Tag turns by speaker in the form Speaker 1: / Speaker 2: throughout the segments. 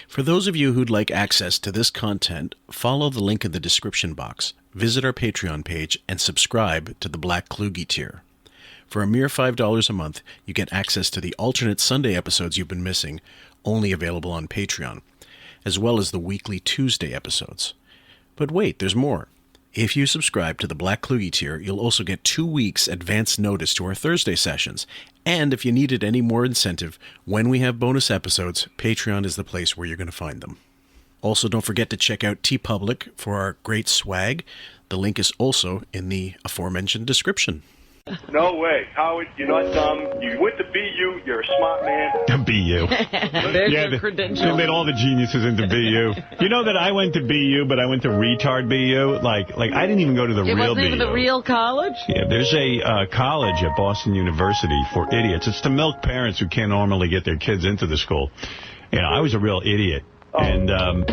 Speaker 1: For those of you who'd like access to this content, follow the link in the description box, visit our Patreon page, and subscribe to the Black Kluge tier. For a mere $5 a month, you get access to the alternate Sunday episodes you've been missing, only available on Patreon, as well as the weekly Tuesday episodes. But wait, there's more. If you subscribe to the Black Kluge tier, you'll also get 2 weeks advance notice to our Thursday sessions. And if you needed any more incentive, when we have bonus episodes, Patreon is the place where you're going to find them. Also, don't forget to check out Teepublic for our great swag. The link is also in the aforementioned description.
Speaker 2: No way. Howard, you're not dumb. You went to BU. You're a smart man.
Speaker 3: BU.
Speaker 4: There's your credential.
Speaker 3: They made all the geniuses into BU. You know that I went to BU, but I went to retard BU? Like I didn't even go to the real BU. It wasn't even
Speaker 4: the real college?
Speaker 3: Yeah, there's a college at Boston University for idiots. It's to milk parents who can't normally get their kids into the school. You know, I was a real idiot. Oh. And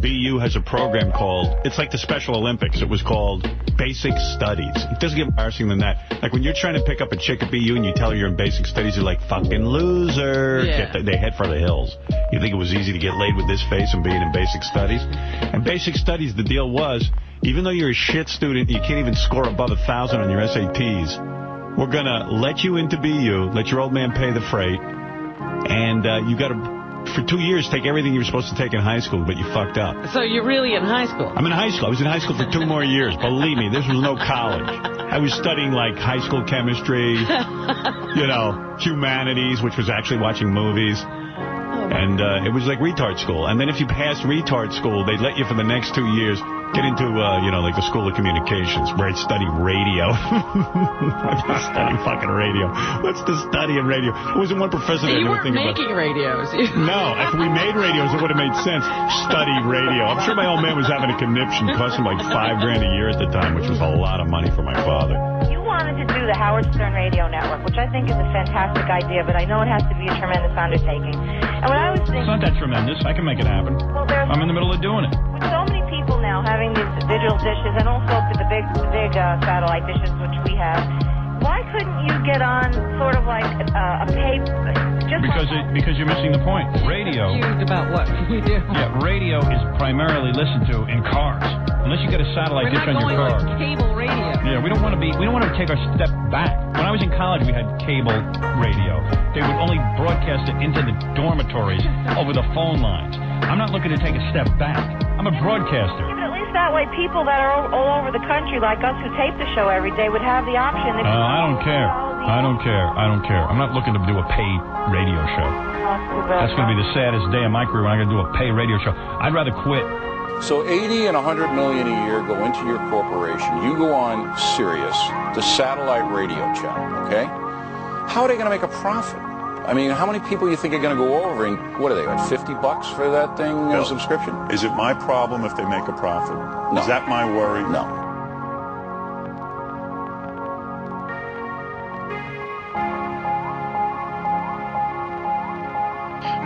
Speaker 3: BU has a program called, it's like the Special Olympics. It was called Basic Studies. It doesn't get embarrassing than that. Like when you're trying to pick up a chick at BU and you tell her you're in Basic Studies, you're like, fucking loser.
Speaker 4: Yeah.
Speaker 3: They head for the hills. You think it was easy to get laid with this face and being in Basic Studies? And Basic Studies, the deal was, even though you're a shit student, you can't even score above 1,000 on your SATs, we're going to let you into BU, let your old man pay the freight, and you got to, for 2 years, take everything you were supposed to take in high school, but you fucked up.
Speaker 4: So you're really in high school?
Speaker 3: I'm in high school. I was in high school for 2 more years. Believe me, this was no college. I was studying, like, high school chemistry, you know, humanities, which was actually watching movies. And it was like retard school. And then if you passed retard school, they'd let you for the next 2 years get into, you know, like the School of Communications, where I'd study radio. I'd study fucking radio. What's the study of radio? There wasn't one professor that
Speaker 4: you
Speaker 3: ever
Speaker 4: weren't
Speaker 3: think about.
Speaker 4: making radios.
Speaker 3: No, if we made radios, it would have made sense. Study radio. I'm sure my old man was having a conniption. It cost him like $5,000 a year at the time, which was a lot of money for my father.
Speaker 5: You wanted to do the Howard Stern Radio Network, which I think is a fantastic idea, but I know it has to be a tremendous undertaking. And what I was thinking...
Speaker 3: It's not that tremendous. I can make it happen.
Speaker 5: Well,
Speaker 3: I'm in the middle of doing it.
Speaker 5: With so many people now having these digital dishes, and also the big satellite dishes, which we have, why couldn't you get on sort of like a pay...
Speaker 6: Because you're missing the point. Radio...
Speaker 4: Confused about what we do.
Speaker 6: Yeah, radio is primarily listened to in cars. Unless you get a satellite dish on your car.
Speaker 4: We're not going like cable radio.
Speaker 6: Yeah, we don't want to take our step back. When I was in college, we had cable radio. They would only broadcast it into the dormitories over the phone lines. I'm not looking to take a step back. I'm a broadcaster.
Speaker 5: Yeah, but at least that way people that are all over the country, like us who tape the show every day, would have the option.
Speaker 6: I don't care. I don't care. I'm not looking to do a paid radio show. That's going to be the saddest day of my career when I'm going to do a paid radio show. I'd rather quit.
Speaker 7: So 80 and 100 million a year go into your corporation. You go on Sirius, the satellite radio channel, okay? How are they going to make a profit? I mean, how many people you think are going to go over and, what are they, like $50 for that thing, subscription?
Speaker 8: Is it my problem if they make a profit?
Speaker 7: No.
Speaker 8: Is that my worry?
Speaker 7: No.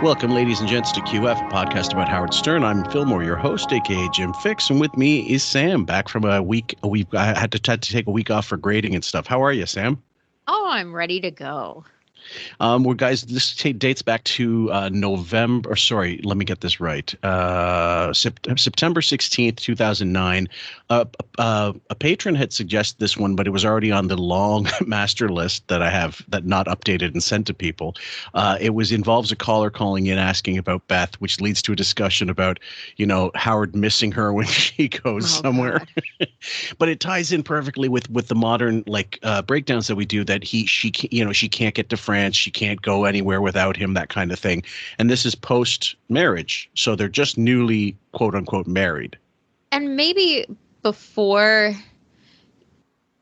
Speaker 1: Welcome, ladies and gents, to QF, a podcast about Howard Stern. I'm Fillmore, your host, a.k.a. Jim Fix, and with me is Sam, back from a week. I had to take a week off for grading and stuff. How are you, Sam?
Speaker 9: Oh, I'm ready to go.
Speaker 1: Well, guys, this dates back to November. Sorry, let me get this right. September 16th, 2009. A patron had suggested this one, but it was already on the long master list that I have that not updated and sent to people. It involves a caller calling in asking about Beth, which leads to a discussion about, Howard missing her when she goes somewhere. But it ties in perfectly with the modern breakdowns that we do. That she can't get to France. She can't go anywhere without him, that kind of thing. And this is post-marriage. So they're just newly, quote unquote, married.
Speaker 9: And maybe before,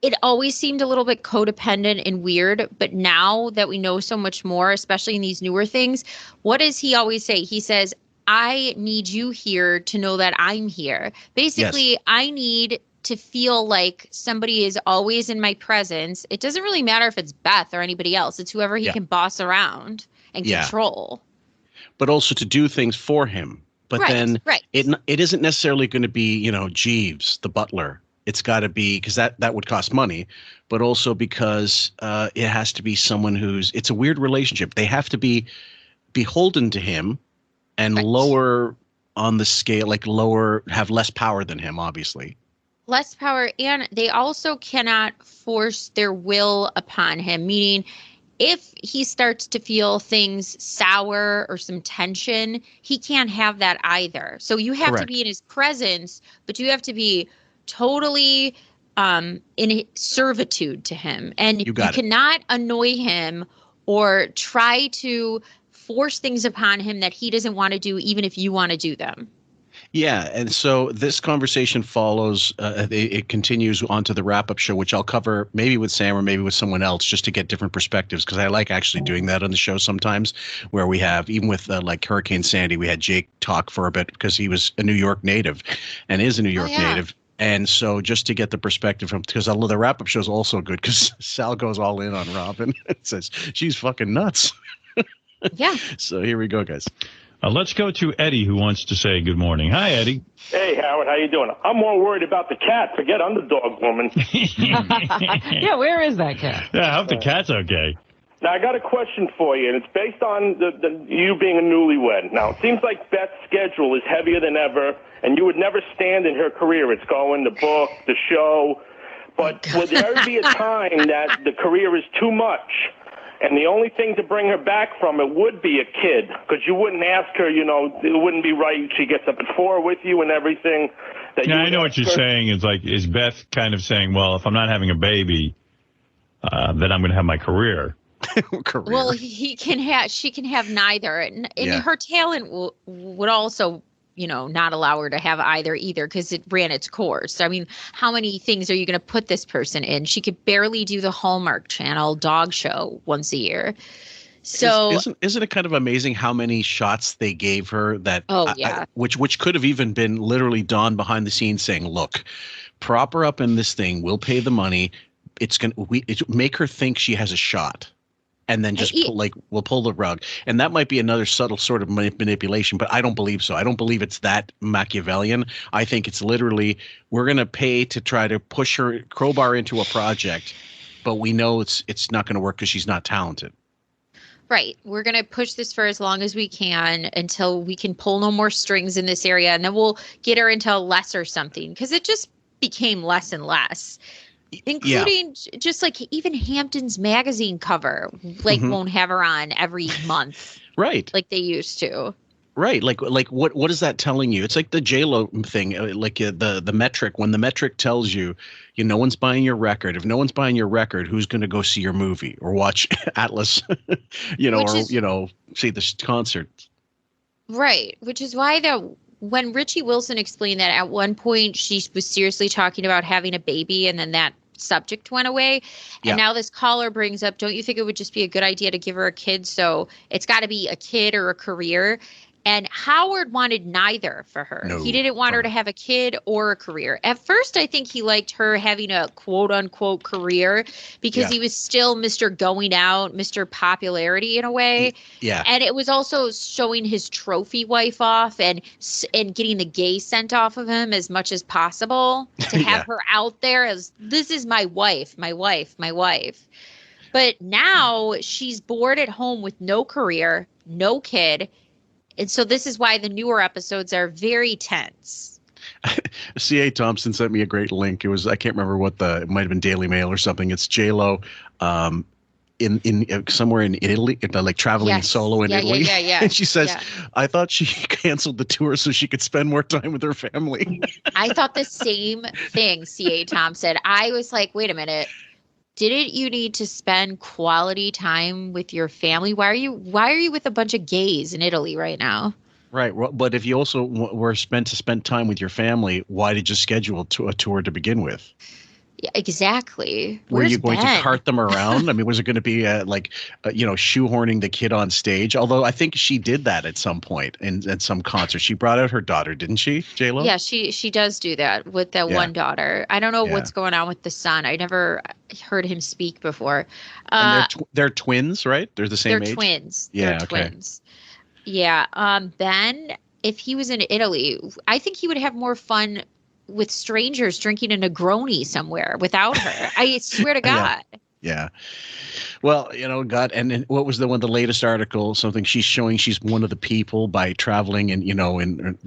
Speaker 9: it always seemed a little bit codependent and weird. But now that we know so much more, especially in these newer things, what does he always say? He says, I need you here to know that I'm here. Basically, yes. I need to feel like somebody is always in my presence. It doesn't really matter if it's Beth or anybody else. It's whoever he can boss around and control. But
Speaker 1: also to do things for him. But then it isn't necessarily going to be, Jeeves, the butler. It's got to be, because that would cost money, but also because it has to be someone it's a weird relationship. They have to be beholden to him and
Speaker 9: Right.
Speaker 1: lower on the scale, like lower, have less power than him, obviously.
Speaker 9: Less power, and they also cannot force their will upon him, meaning if he starts to feel things sour or some tension, he can't have that either. So you have to
Speaker 1: Correct.
Speaker 9: be in his presence, but you have to be totally in servitude to him. And
Speaker 1: You got it.
Speaker 9: cannot annoy him or try to force things upon him that he doesn't want to do, even if you want to do them.
Speaker 1: Yeah, and so this conversation follows. It continues onto the wrap-up show, which I'll cover maybe with Sam or maybe with someone else, just to get different perspectives. Because I like actually doing that on the show sometimes, where we have, even with like Hurricane Sandy, we had Jake talk for a bit because he was a New York native, and is a New York native. And so just to get the perspective from, because the wrap-up show is also good because Sal goes all in on Robin and says she's fucking nuts.
Speaker 9: Yeah.
Speaker 1: So here we go, guys.
Speaker 6: Let's go to Eddie, who wants to say good morning. Hi, Eddie.
Speaker 2: Hey, Howard, how you doing? I'm more worried about the cat. Forget underdog woman.
Speaker 4: Yeah, where is that cat?
Speaker 6: Yeah, I hope the cat's okay.
Speaker 2: Now, I got a question for you, and it's based on you being a newlywed. Now, it seems like Beth's schedule is heavier than ever, and you would never stand in her career. It's going, the book, the show. But would there ever be a time that the career is too much, and the only thing to bring her back from it would be a kid? Because you wouldn't ask her, you know, it wouldn't be right. She gets up at 4 with you and everything.
Speaker 6: Yeah, I know what you're saying. It's like, is Beth kind of saying, well, if I'm not having a baby, then I'm going to have my career.
Speaker 1: Career.
Speaker 9: Well, she can have neither, and her talent would also, you know, not allow her to have either because it ran its course. I mean, how many things are you going to put this person in? She could barely do the Hallmark Channel dog show once a year. So
Speaker 1: isn't it kind of amazing how many shots they gave her that?
Speaker 9: Oh yeah.
Speaker 1: Which could have even been literally Dawn behind the scenes saying, "Look, prop her up in this thing. We'll pay the money. Make her think she has a shot." And then just we'll pull the rug. And that might be another subtle sort of manipulation, but I don't believe so. I don't believe it's that Machiavellian. I think it's literally, we're going to pay to try to push her, crowbar into a project, but we know it's not going to work because she's not talented.
Speaker 9: Right. We're going to push this for as long as we can until we can pull no more strings in this area. And then we'll get her into less or something, because it just became less and less. Including just like even Hampton's magazine cover, like won't have her on every month,
Speaker 1: right?
Speaker 9: Like they used to,
Speaker 1: right? Like what is that telling you? It's like the J-Lo thing, like the metric. When the metric tells you, no one's buying your record. If no one's buying your record, who's going to go see your movie or watch Atlas, see this concert? Right.
Speaker 9: Which is why when Richie Wilson explained that at one point she was seriously talking about having a baby, and then that subject went away. And now this caller brings up, don't you think it would just be a good idea to give her a kid? So it's got to be a kid or a career. And Howard wanted neither for her. No, he didn't want her to have a kid or a career. At first, I think he liked her having a quote unquote career because he was still Mr. Going Out, Mr. Popularity in a way.
Speaker 1: Yeah.
Speaker 9: And it was also showing his trophy wife off and getting the gay scent off of him as much as possible to have her out there as, this is my wife, my wife, my wife. But now she's bored at home with no career, no kid. And so this is why the newer episodes are very tense.
Speaker 1: C.A. Thompson sent me a great link. It was, I can't remember it might have been Daily Mail or something. It's J-Lo in somewhere in Italy, like traveling solo in Italy.
Speaker 9: Yeah.
Speaker 1: And she says, I thought she canceled the tour so she could spend more time with her family.
Speaker 9: I thought the same thing, C.A. Thompson. I was like, wait a minute. Didn't you need to spend quality time with your family? Why are you with a bunch of gays in Italy right now?
Speaker 1: Right. But if you also were spend time with your family, why did you schedule a tour to begin with?
Speaker 9: Yeah, exactly.
Speaker 1: Were you going to cart them around? I mean, was it going to be shoehorning the kid on stage? Although I think she did that at some point at some concert. She brought out her daughter, didn't she, J-Lo?
Speaker 9: Yeah, she does do that with that one daughter. I don't know what's going on with the son. I never heard him speak before.
Speaker 1: And they're twins, right? They're the same age?
Speaker 9: They're twins.
Speaker 1: Yeah,
Speaker 9: they're twins. Yeah. Ben, if he was in Italy, I think he would have more fun with strangers drinking a Negroni somewhere without her. I swear to God.
Speaker 1: Yeah. Well, God, and then what was the latest article? Something she's showing she's one of the people by traveling and,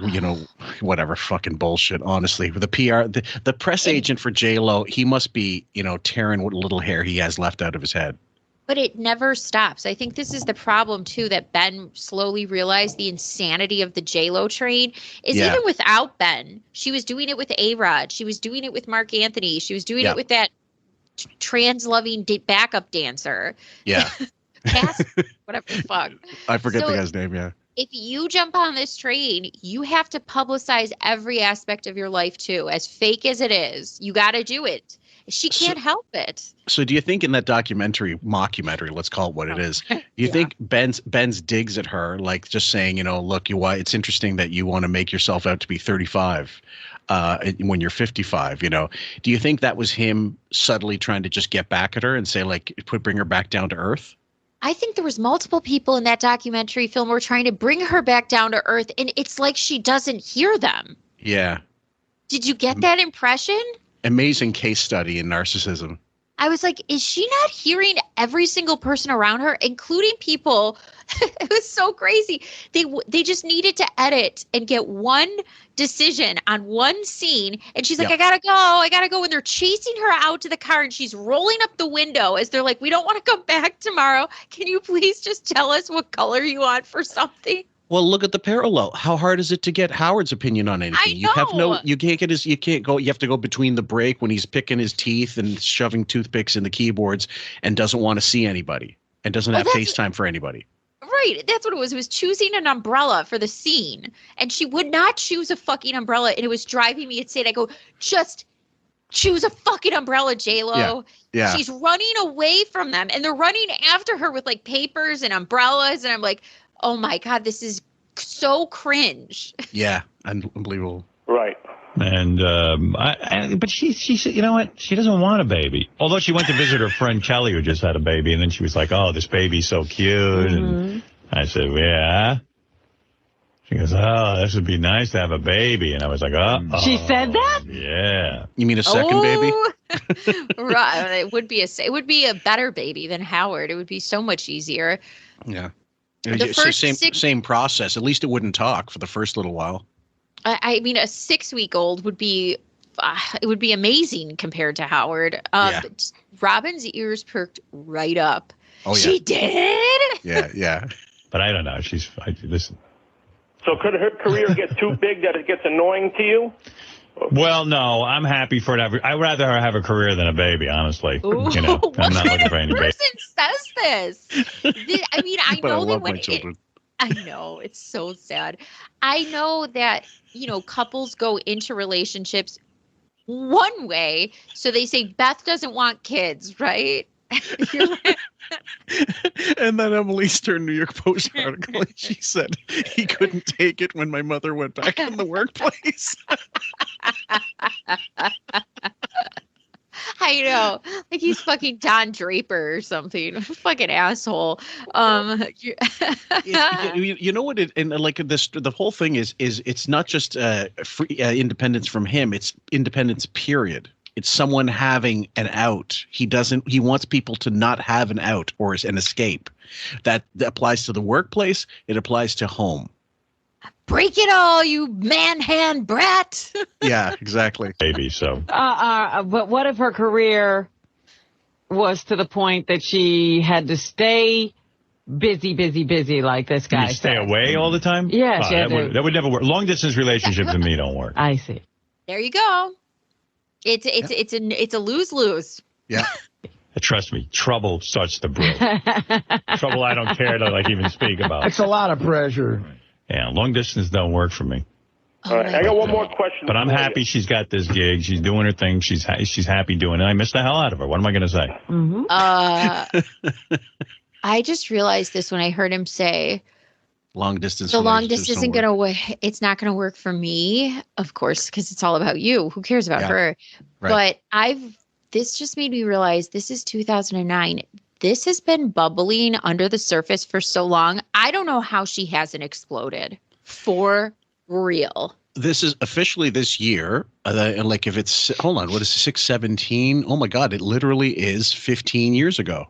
Speaker 1: whatever fucking bullshit, honestly. The PR, the press agent for J-Lo, he must be, tearing what little hair he has left out of his head.
Speaker 9: But it never stops. I think this is the problem, too, that Ben slowly realized the insanity of the J-Lo train is even without Ben. She was doing it with A-Rod. She was doing it with Mark Anthony. She was doing it with that trans-loving backup dancer.
Speaker 1: Yeah.
Speaker 9: Cass, whatever the fuck.
Speaker 1: I forget the guy's name, yeah.
Speaker 9: If you jump on this train, you have to publicize every aspect of your life, too. As fake as it is, you got to do it. She can't help it.
Speaker 1: So do you think in that mockumentary, let's call it what it is, do you think Ben's digs at her, like just saying, look, it's interesting that you want to make yourself out to be 35 when you're 55, do you think that was him subtly trying to just get back at her and say, like, bring her back down to earth?
Speaker 9: I think there was multiple people in that documentary film who were trying to bring her back down to earth, and it's like she doesn't hear them.
Speaker 1: Yeah.
Speaker 9: Did you get that impression?
Speaker 1: Amazing case study in narcissism.
Speaker 9: I was like, is she not hearing every single person around her, including people? It was so crazy. They just needed to edit and get one decision on one scene. And she's like, I gotta go. And they're chasing her out to the car and she's rolling up the window as they're like, we don't want to come back tomorrow. Can you please just tell us what color you want for something?
Speaker 1: Well, look at the parallel. How hard is it to get Howard's opinion on anything? You can't go. You have to go between the break when he's picking his teeth and shoving toothpicks in the keyboards and doesn't want to see anybody and doesn't have FaceTime for anybody.
Speaker 9: Right. That's what it was. It was choosing an umbrella for the scene. And she would not choose a fucking umbrella. And it was driving me insane. I go, just choose a fucking umbrella, J-Lo.
Speaker 1: Yeah.
Speaker 9: She's running away from them. And they're running after her with like papers and umbrellas. And I'm like, oh my God, this is so cringe.
Speaker 1: Yeah. Unbelievable.
Speaker 2: Right.
Speaker 3: And but she said, you know what? She doesn't want a baby. Although she went to visit her friend Kelly, who just had a baby, and then she was like, "Oh, this baby's so cute." Mm-hmm. And I said, "Yeah." She goes, "Oh, this would be nice to have a baby." And I was like, "Oh."
Speaker 4: She said that?
Speaker 3: Yeah.
Speaker 1: You mean a second baby?
Speaker 9: Right. It would be a better baby than Howard. It would be so much easier.
Speaker 1: Yeah. Same process. At least it wouldn't talk for the first little while.
Speaker 9: I mean, a 6-week-old would be amazing compared to Howard. Robin's ears perked right up.
Speaker 1: Oh, yeah.
Speaker 9: She did?
Speaker 1: Yeah.
Speaker 3: But I don't know. Listen.
Speaker 2: So could her career get too big that it gets annoying to you?
Speaker 3: Well, no, I'm happy for it. I'd rather her have a career than a baby, honestly.
Speaker 9: Ooh,
Speaker 3: I'm not looking for any baby.
Speaker 9: Person says this? I mean, I
Speaker 1: but
Speaker 9: know
Speaker 1: I
Speaker 9: that
Speaker 1: love
Speaker 9: when
Speaker 1: my children.
Speaker 9: I know, it's so sad. I know that, couples go into relationships one way. So they say Beth doesn't want kids, right?
Speaker 1: And then Emily Stern New York Post article, she said he couldn't take it when my mother went back in the workplace.
Speaker 9: I know, like he's fucking Don Draper or something. Fucking asshole.
Speaker 1: You know what? The whole thing is it's not just free independence from him. It's independence, period. It's someone having an out. He wants people to not have an out or an escape. That applies to the workplace. It applies to home.
Speaker 9: Break it all, you man-hand brat.
Speaker 1: Yeah, exactly.
Speaker 3: Maybe so.
Speaker 4: But what if her career was to the point that she had to stay busy like this guy?
Speaker 3: You stay away all the time?
Speaker 4: Yeah,
Speaker 3: that would never work. Long distance relationships to me don't work.
Speaker 4: I see.
Speaker 9: There you go. It's a lose-lose.
Speaker 1: Yeah.
Speaker 3: Trust me, trouble starts to brew. Trouble I don't care to even speak about.
Speaker 10: It's a lot of pressure.
Speaker 3: Yeah, long distance don't work for me.
Speaker 2: All right, I got one more question.
Speaker 3: But I'm happy she's got this gig. She's doing her thing. She's happy doing it. I miss the hell out of her. What am I going to say?
Speaker 4: Mm-hmm.
Speaker 9: I just realized this when I heard him say,
Speaker 1: long distance.
Speaker 9: The long distance isn't going to work. It's not going to work for me, of course, because it's all about you. Who cares about her? Right. But this just made me realize this is 2009. This has been bubbling under the surface for so long. I don't know how she hasn't exploded. For real.
Speaker 1: this is officially this year. Like if it's, hold on, what is it, 6/17? Oh my God, it literally is 15 years ago.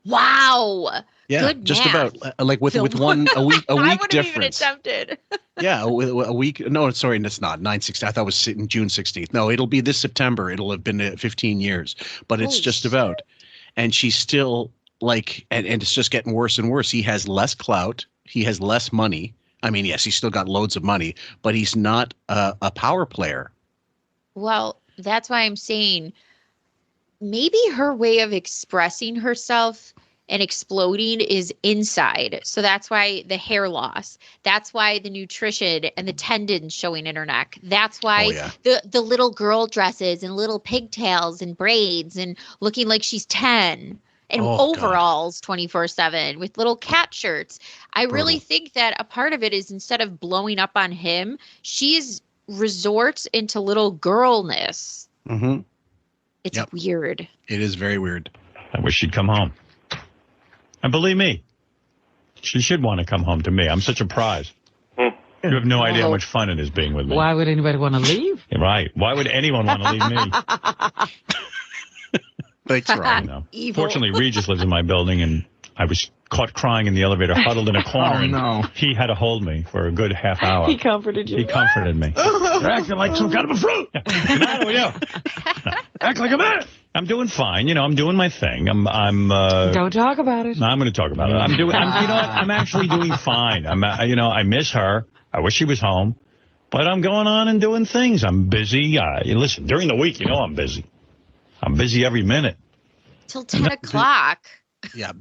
Speaker 9: Wow.
Speaker 1: Yeah,
Speaker 9: Good
Speaker 1: just
Speaker 9: math.
Speaker 1: about like with
Speaker 9: Phil.
Speaker 1: a week
Speaker 9: I wouldn't
Speaker 1: difference.
Speaker 9: even attempted.
Speaker 1: Yeah, a week. No, sorry, it's not 9/16. I thought it was June 16th. No, it'll be this September. It'll have been 15 years, but it's
Speaker 9: Holy
Speaker 1: just
Speaker 9: shit.
Speaker 1: about. And she's still like, and it's just getting worse and worse. He has less clout. He has less money. I mean, yes, he's still got loads of money, but he's not a power player.
Speaker 9: Well, that's why I'm saying maybe her way of expressing herself and exploding is inside. So that's why the hair loss. That's why the nutrition and the tendons showing in her neck. That's why the little girl dresses and little pigtails and braids and looking like she's 10 and overalls 24/7 with little cat shirts. I really think that a part of it is instead of blowing up on him, she's resorts into little girlness.
Speaker 1: Mm-hmm.
Speaker 9: It's weird.
Speaker 1: It is very weird.
Speaker 3: I wish she'd come home. And believe me, she should want to come home to me. I'm such a prize. You have no idea how much fun it is being with me.
Speaker 4: Why would anybody want to leave?
Speaker 3: Right. Why would anyone want to leave me?
Speaker 1: Thanks, Rob.
Speaker 3: No. Fortunately, Regis lives in my building, and I was caught crying in the elevator, huddled in a corner. And he had to hold me for a good half hour.
Speaker 4: He comforted you.
Speaker 3: He comforted me. You're acting like some kind of a fruit. What's the matter with you? Act like a man. I'm doing fine. You know, I'm doing my thing.
Speaker 4: Don't talk about it.
Speaker 3: No, I'm going to talk about it. You know what? I'm actually doing fine. I miss her. I wish she was home. But I'm going on and doing things. I'm busy. Listen, during the week, I'm busy. I'm busy every minute.
Speaker 9: Till 10 o'clock.
Speaker 1: Yeah.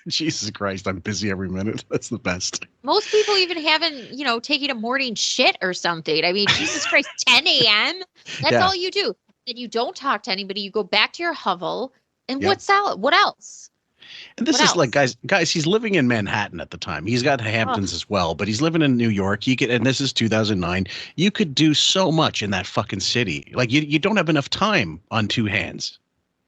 Speaker 1: Jesus Christ, I'm busy every minute. That's the best.
Speaker 9: Most people even haven't, taken a morning shit or something. I mean, Jesus Christ, 10 a.m.? That's all you do. And you don't talk to anybody. You go back to your hovel. And what else?
Speaker 1: And this is like, guys, he's living in Manhattan at the time. He's got Hamptons as well, but he's living in New York. And this is 2009. You could do so much in that fucking city. Like, you don't have enough time on two hands.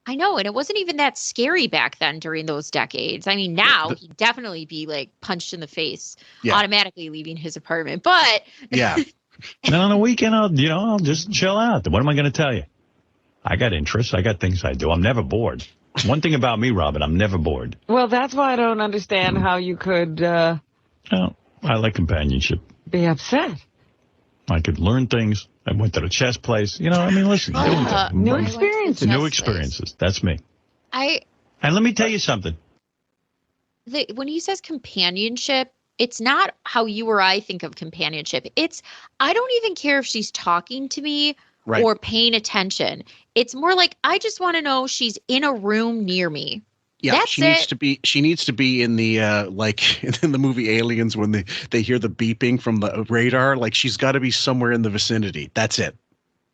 Speaker 9: I know, and it wasn't even that scary back then during those decades. I mean, now he'd definitely be like punched in the face, automatically leaving his apartment. But
Speaker 1: yeah,
Speaker 3: and on the weekend, I'll just chill out. What am I going to tell you? I got interests. I got things I do. I'm never bored. One thing about me, Robin, I'm never bored.
Speaker 4: Well, that's why I don't understand how you could.
Speaker 3: I like companionship.
Speaker 4: Be upset.
Speaker 3: I could learn things. I went to the chess place. Listen.
Speaker 4: New experiences.
Speaker 3: New experiences. That's me. And let me tell you something.
Speaker 9: When he says companionship, it's not how you or I think of companionship. It's, I don't even care if she's talking to me or paying attention. It's more like, I just want to know she's in a room near me.
Speaker 1: Yeah, she needs to be in the like in the movie Aliens when they hear the beeping from the radar. Like, she's got to be somewhere in the vicinity. That's it.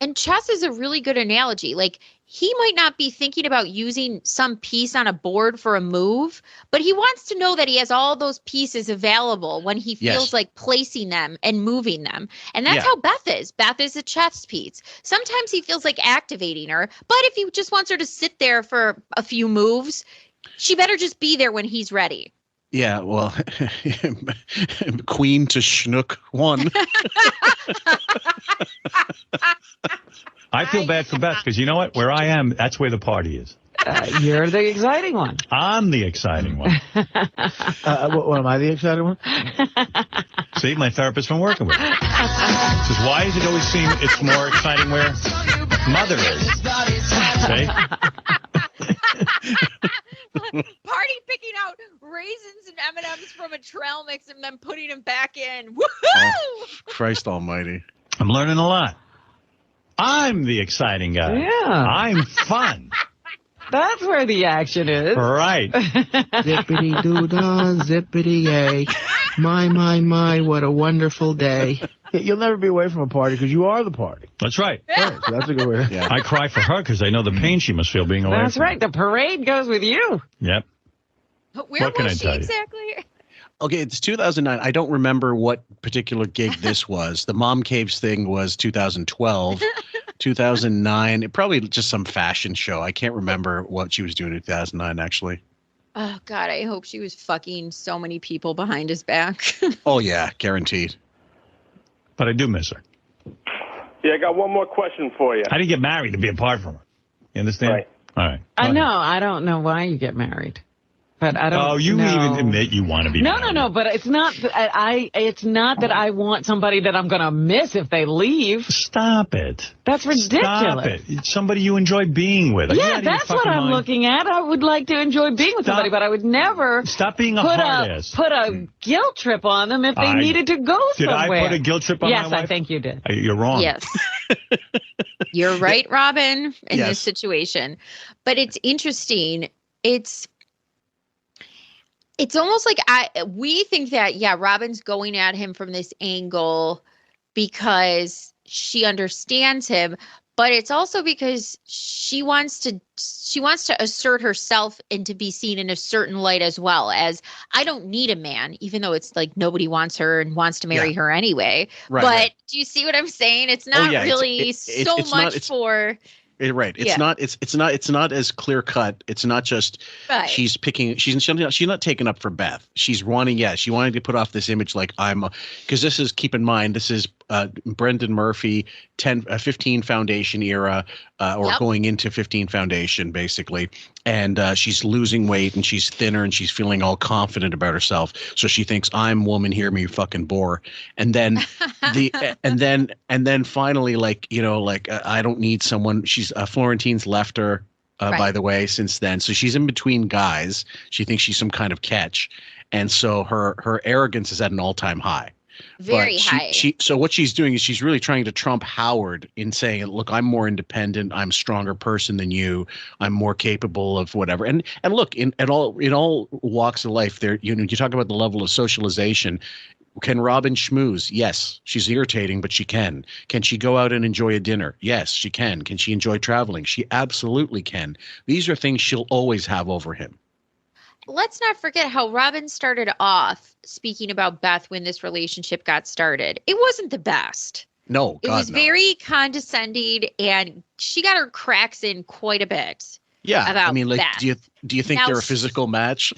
Speaker 9: And chess is a really good analogy. Like, he might not be thinking about using some piece on a board for a move, but he wants to know that he has all those pieces available when he feels like placing them and moving them. And that's how Beth is. Beth is a chess piece. Sometimes he feels like activating her, but if he just wants her to sit there for a few moves, she better just be there when he's ready.
Speaker 1: Yeah, well, Queen to Schnook 1.
Speaker 3: I feel bad for Beth because you know what? Where I am, that's where the party is.
Speaker 4: You're the exciting one.
Speaker 3: I'm the exciting one.
Speaker 10: What, am I the exciting one?
Speaker 3: See, my therapist's been working with me. Says, why does it always seem it's more exciting where Mother is? See?
Speaker 9: Party picking out raisins and M&Ms from a trail mix and then putting them back in. Woohoo!
Speaker 1: Oh, Christ almighty.
Speaker 3: I'm learning a lot. I'm the exciting guy.
Speaker 4: Yeah.
Speaker 3: I'm fun.
Speaker 4: That's where the action is.
Speaker 3: Right.
Speaker 10: Zippity-doo-dah, zippity-yay. My, what a wonderful day. You'll never be away from a party because you are the party.
Speaker 3: That's right.
Speaker 10: Yeah, so that's a good way.
Speaker 3: I cry for her because I know the pain she must feel being away
Speaker 4: That's
Speaker 3: from
Speaker 4: right. The parade goes with you.
Speaker 3: Yep.
Speaker 9: Where
Speaker 3: What can
Speaker 9: was
Speaker 3: I
Speaker 9: she
Speaker 3: tell you?
Speaker 9: exactly?
Speaker 1: Okay, it's 2009. I don't remember what particular gig this was. The Mom Caves thing was 2012. 2009, probably just some fashion show. I can't remember what she was doing in 2009, actually.
Speaker 9: Oh, God, I hope she was fucking so many people behind his back.
Speaker 1: Oh, yeah, guaranteed.
Speaker 3: But I do miss her.
Speaker 2: Yeah, I got one more question for you.
Speaker 3: I didn't get married to be apart from her. You understand?
Speaker 2: Right.
Speaker 3: All right.
Speaker 4: I know. I don't know why you get married. But I don't.
Speaker 3: Oh, you
Speaker 4: know.
Speaker 3: even admit you want to be married.
Speaker 4: No. But it's not. It's not that I want somebody that I'm going to miss if they leave.
Speaker 3: Stop it.
Speaker 4: That's ridiculous.
Speaker 3: Stop it. It's somebody you enjoy being with.
Speaker 4: Yeah, that's what I'm looking at. I would like to enjoy being with somebody, but I would never.
Speaker 3: Stop being a hard ass.
Speaker 4: Put a guilt trip on them if they needed to go somewhere.
Speaker 3: Did I put a guilt trip on my wife?
Speaker 4: Yes, I think you did.
Speaker 3: You're wrong.
Speaker 9: Yes. You're right, Robin, in this situation. But it's interesting. It's almost like we think that, Robin's going at him from this angle because she understands him, but it's also because she wants to assert herself and to be seen in a certain light as well. As I don't need a man, even though it's like nobody wants her and wants to marry her anyway. Right, but do you see what I'm saying? It's not really so much for.
Speaker 1: Right. It's not. It's not as clear cut. It's not just she's picking. She's not taken up for Beth. She's wanting. Yeah, she wanted to put off this image like because this is, keep in mind, this is Brendan Murphy 15 Foundation era or going into 15 Foundation basically, and she's losing weight and she's thinner and she's feeling all confident about herself. So she thinks, I'm woman, hear me, you fucking bore. And then and then finally, I don't need someone. She's Florentine's left her, by the way, since then. So she's in between guys. She thinks she's some kind of catch. And so her arrogance is at an all-time high.
Speaker 9: Very high.
Speaker 1: So what she's doing is she's really trying to trump Howard in saying, look, I'm more independent. I'm a stronger person than you. I'm more capable of whatever. And look, in all walks of life, there, you talk about the level of socialization. Can Robin schmooze? Yes. She's irritating, but she can. Can she go out and enjoy a dinner? Yes, she can. Can she enjoy traveling? She absolutely can. These are things she'll always have over him.
Speaker 9: Let's not forget how Robin started off speaking about Beth when this relationship got started. It wasn't the best.
Speaker 1: No,
Speaker 9: it was very condescending, and she got her cracks in quite a bit.
Speaker 1: Yeah,
Speaker 9: about
Speaker 1: I mean, like,
Speaker 9: Beth.
Speaker 1: do you think they're a physical match?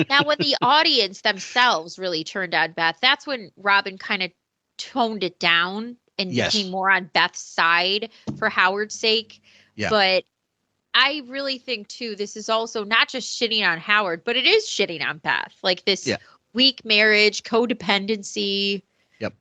Speaker 9: Now, when the audience themselves really turned on Beth, that's when Robin kind of toned it down and became more on Beth's side for Howard's sake. Yeah. But I really think, too, this is also not just shitting on Howard, but it is shitting on Beth. Like this weak marriage, codependency.
Speaker 1: Yep.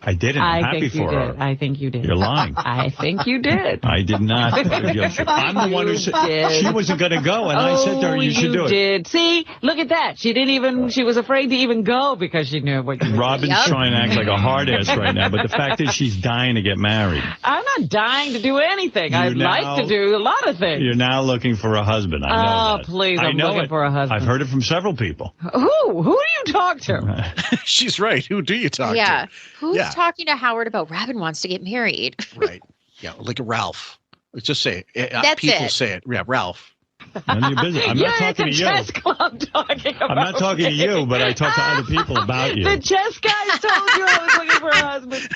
Speaker 3: I didn't. I'm happy for her.
Speaker 4: I think you did.
Speaker 3: You're lying.
Speaker 4: I think you did.
Speaker 3: I did not. I'm the one who said she wasn't going to go, and I said to her, you should do it.
Speaker 4: Did. See, look at that. She didn't even, she was afraid to even go because she knew what you were
Speaker 3: Robin's
Speaker 4: doing.
Speaker 3: trying to act like a hard ass right now, but the fact is she's dying to get married.
Speaker 4: I'm not dying to do anything. I'd like to do a lot of things.
Speaker 3: You're now looking for a husband. I know that.
Speaker 4: Please, I'm looking for a husband.
Speaker 3: I've heard it from several people.
Speaker 4: Who do you talk to?
Speaker 1: She's right. Who do you talk to?
Speaker 9: Yeah. Who's talking to Howard about Robin wants to get married?
Speaker 1: Right. Yeah, like Ralph. Let's just say it.
Speaker 9: That's
Speaker 1: people
Speaker 9: it.
Speaker 1: say it. Yeah, Ralph.
Speaker 3: None of your business. I'm not talking to you.
Speaker 4: Chess club talking about
Speaker 3: I'm not talking to you, but I talk to other people about you.
Speaker 4: The chess guy told you I was looking for a husband.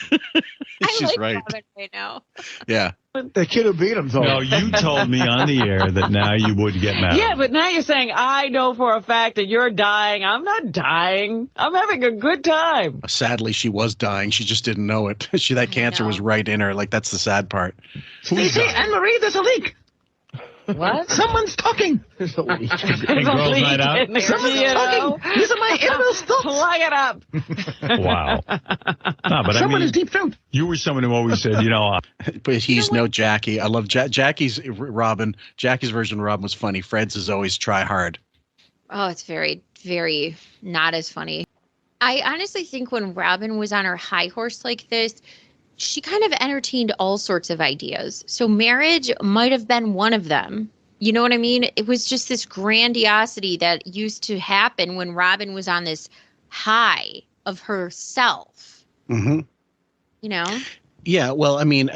Speaker 1: She's
Speaker 9: like
Speaker 1: right.
Speaker 9: Robin right now.
Speaker 1: Yeah.
Speaker 10: The kid who beat him told
Speaker 3: No, you told me on the air that now you would get married.
Speaker 4: Yeah, but now you're saying I know for a fact that you're dying. I'm not dying. I'm having a good time.
Speaker 1: Sadly, she was dying. She just didn't know it. That cancer was right in her. Like, that's the sad part.
Speaker 10: See, Anne-Marie, there's a leak.
Speaker 4: What?
Speaker 10: Someone's talking. There's a leak.
Speaker 3: And girls' night out?
Speaker 10: Someone's talking. These are my innermost thoughts.
Speaker 4: Plug it up.
Speaker 3: Wow. No, but
Speaker 10: Someone is deep throat.
Speaker 3: You were someone who always said,
Speaker 1: But he's no Jackie. I love Jackie's Robin. Jackie's version of Robin was funny. Fred's is always try hard.
Speaker 9: Oh, it's very, very not as funny. I honestly think when Robin was on her high horse like this, she kind of entertained all sorts of ideas. So marriage might have been one of them. You know what I mean? It was just this grandiosity that used to happen when Robin was on this high of herself.
Speaker 1: Mm-hmm.
Speaker 9: You know?
Speaker 1: Yeah, well, I mean,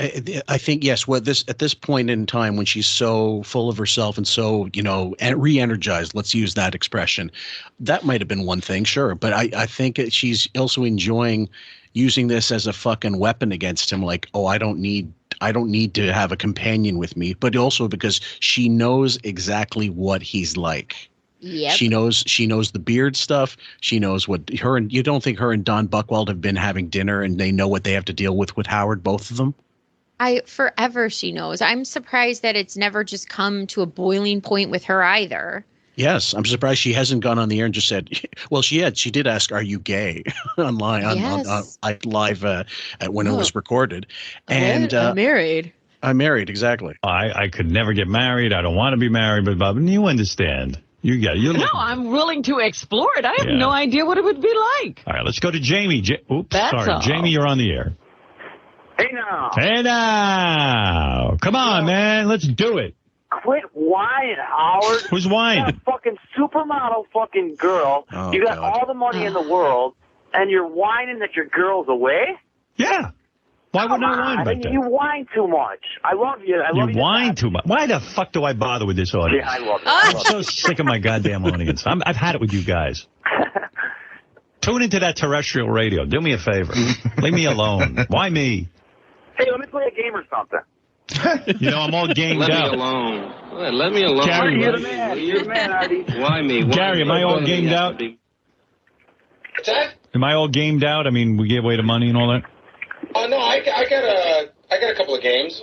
Speaker 1: I think, yes, at this point in time when she's so full of herself and so, re-energized, let's use that expression, that might have been one thing, sure. But I think she's also enjoying using this as a fucking weapon against him. Like, oh, I don't need to have a companion with me. But also because she knows exactly what he's like.
Speaker 9: Yep.
Speaker 1: She knows the beard stuff. She knows what you don't think her and Don Buchwald have been having dinner and they know what they have to deal with Howard, both of them?
Speaker 9: Forever she knows. I'm surprised that it's never just come to a boiling point with her either.
Speaker 1: Yes, I'm surprised she hasn't gone on the air and just said, well, she did ask, are you gay online
Speaker 9: Yes.
Speaker 1: on live when it was recorded. And
Speaker 9: I'm married.
Speaker 1: I'm married, exactly.
Speaker 3: I could never get married. I don't want to be married, but Bob, you understand.
Speaker 4: No, I'm willing to explore it. I have no idea what it would be like.
Speaker 3: All right, let's go to Jamie.
Speaker 4: That's
Speaker 3: sorry.
Speaker 4: all.
Speaker 3: Jamie, you're on the air.
Speaker 11: Hey now.
Speaker 3: Hey now. Come on, man. Let's do it.
Speaker 11: Quit whining, Howard.
Speaker 3: Who's whining?
Speaker 11: You got a fucking supermodel fucking girl.
Speaker 1: Oh,
Speaker 11: you got
Speaker 1: God.
Speaker 11: all the money in the world, and you're whining that your girl's away?
Speaker 3: Yeah. Why wouldn't I whine about that?
Speaker 11: You whine too much. I love you.
Speaker 3: You whine too much. Why the fuck do I bother with this audience?
Speaker 11: Yeah, I love it.
Speaker 3: I'm so sick of my goddamn audience. I've had it with you guys. Tune into that terrestrial radio. Do me a favor. Leave me alone. Why me?
Speaker 11: Hey, let me play a game or something.
Speaker 3: You know, I'm all gamed out.
Speaker 12: Let me alone.
Speaker 3: Gary,
Speaker 11: You're the man. You're the man, Artie.
Speaker 12: Why me?
Speaker 3: Gary, am I all gamed out?
Speaker 12: What's that?
Speaker 3: Am I all gamed out? I mean, we gave away the money and all that?
Speaker 12: No, I got a couple of games.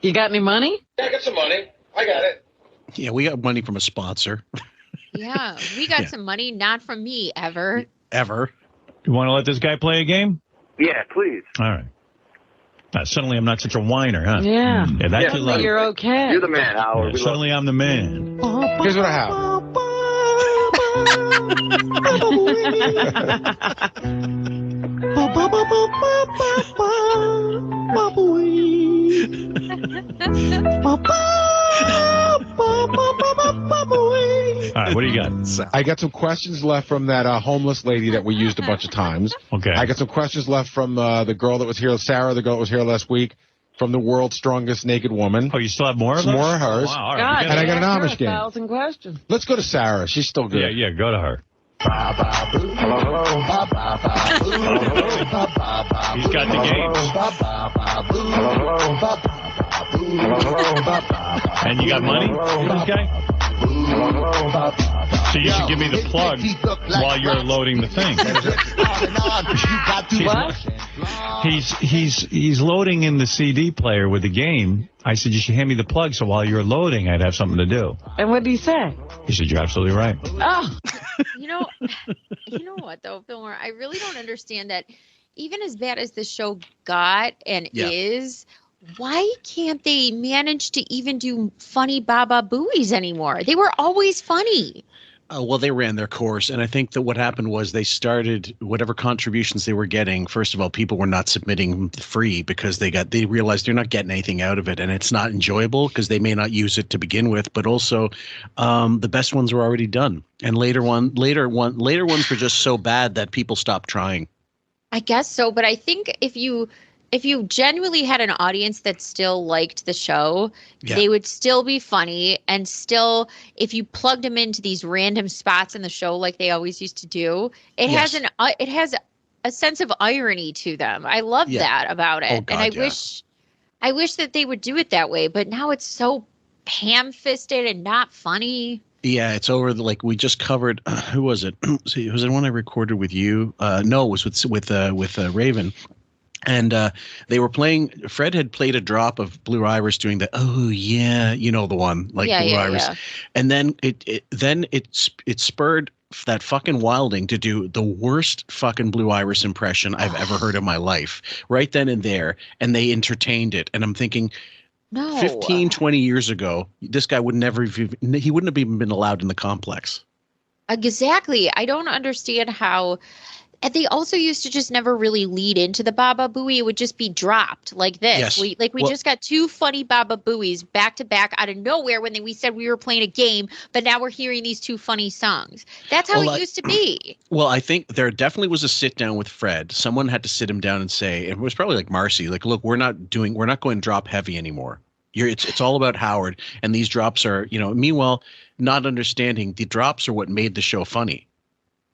Speaker 4: You got any money?
Speaker 12: Yeah, I got some money. I got it.
Speaker 1: Yeah, we got money from a sponsor.
Speaker 9: Yeah, we got some money, not from me, ever.
Speaker 1: Ever.
Speaker 3: You want to let this guy play a game?
Speaker 11: Yeah, please.
Speaker 3: All right. Suddenly I'm not such a whiner, huh?
Speaker 4: Yeah.
Speaker 3: Yeah, that's
Speaker 4: Suddenly you're okay.
Speaker 11: You're the man, Howard.
Speaker 3: Yeah, suddenly I'm the man.
Speaker 10: Here's what I have.
Speaker 3: All right, what do you got?
Speaker 10: I got some questions left from that homeless lady that we used a bunch of times.
Speaker 3: Okay.
Speaker 10: I got some questions left from the girl that was here, Sarah, the girl that was here last week, from the world's strongest naked woman.
Speaker 3: Oh, you still have more of
Speaker 10: Some
Speaker 3: those?
Speaker 10: more of hers.
Speaker 3: Oh, wow, all right.
Speaker 4: God,
Speaker 10: And I got an
Speaker 4: asked her
Speaker 10: Amish game.
Speaker 4: 1,000 questions.
Speaker 10: Let's go to Sarah. She's still good.
Speaker 3: Yeah, go to her. He's got the games. And you got money for this guy? So you should give me the plug while you're loading the thing.
Speaker 4: What?
Speaker 3: He's loading in the CD player with the game. I said, you should hand me the plug so while you're loading, I'd have something to do.
Speaker 4: And what did he say?
Speaker 3: He said, you're absolutely right.
Speaker 4: Oh.
Speaker 9: You know what, though, Fillmore? I really don't understand that even as bad as the show got and is, why can't they manage to even do funny Baba Booies anymore? They were always funny.
Speaker 1: Well, they ran their course, and I think that what happened was they started whatever contributions they were getting. First of all, people were not submitting free because they realized they're not getting anything out of it, and it's not enjoyable because they may not use it to begin with. But also, the best ones were already done, and later ones were just so bad that people stopped trying.
Speaker 9: I guess so, but I think if you genuinely had an audience that still liked the show, they would still be funny, and still, if you plugged them into these random spots in the show like they always used to do, it has a sense of irony to them. I love that about it,
Speaker 1: God,
Speaker 9: and I wish that they would do it that way. But now it's so ham-fisted and not funny.
Speaker 1: Yeah, it's over. Like we just covered. Who was it? See, was it one I recorded with you? No, it was with Raven. And they were playing. Fred had played a drop of Blue Iris doing the "oh yeah," you know the one like Blue Iris, and then it spurred that fucking Wilding to do the worst fucking Blue Iris impression I've ever heard in my life. Right then and there, and they entertained it. And I'm thinking, 15, 20 years ago, this guy would he wouldn't have even been allowed in the complex.
Speaker 9: Exactly. I don't understand how. And they also used to just never really lead into the Baba Booey. It would just be dropped like this.
Speaker 1: Yes.
Speaker 9: We just got two funny Baba Booies back to back out of nowhere when we said we were playing a game, but now we're hearing these two funny songs. That's how it used to be.
Speaker 1: Well, I think there definitely was a sit down with Fred. Someone had to sit him down and say, it was probably like Marcy, like, look, we're not going drop heavy anymore. It's all about Howard, and these drops are, meanwhile, not understanding the drops are what made the show funny.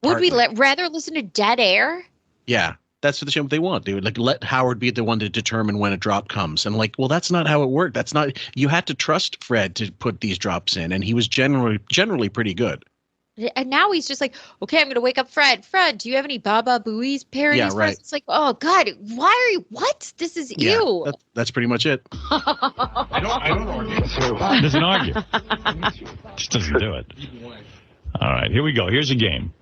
Speaker 9: Would we rather listen to Dead Air?
Speaker 1: Yeah, that's what the show they want, dude. Like, let Howard be the one to determine when a drop comes. And like, well, that's not how it worked. That's not. You had to trust Fred to put these drops in, and he was generally pretty good.
Speaker 9: And now he's just like, okay, I'm going to wake up Fred. Fred, do you have any Baba Booey's parodies for us? It's like, oh, God, why are you, what? This is ew.
Speaker 1: That's pretty much it.
Speaker 3: I don't argue. Doesn't argue. Just doesn't do it. All right, here we go. Here's a game.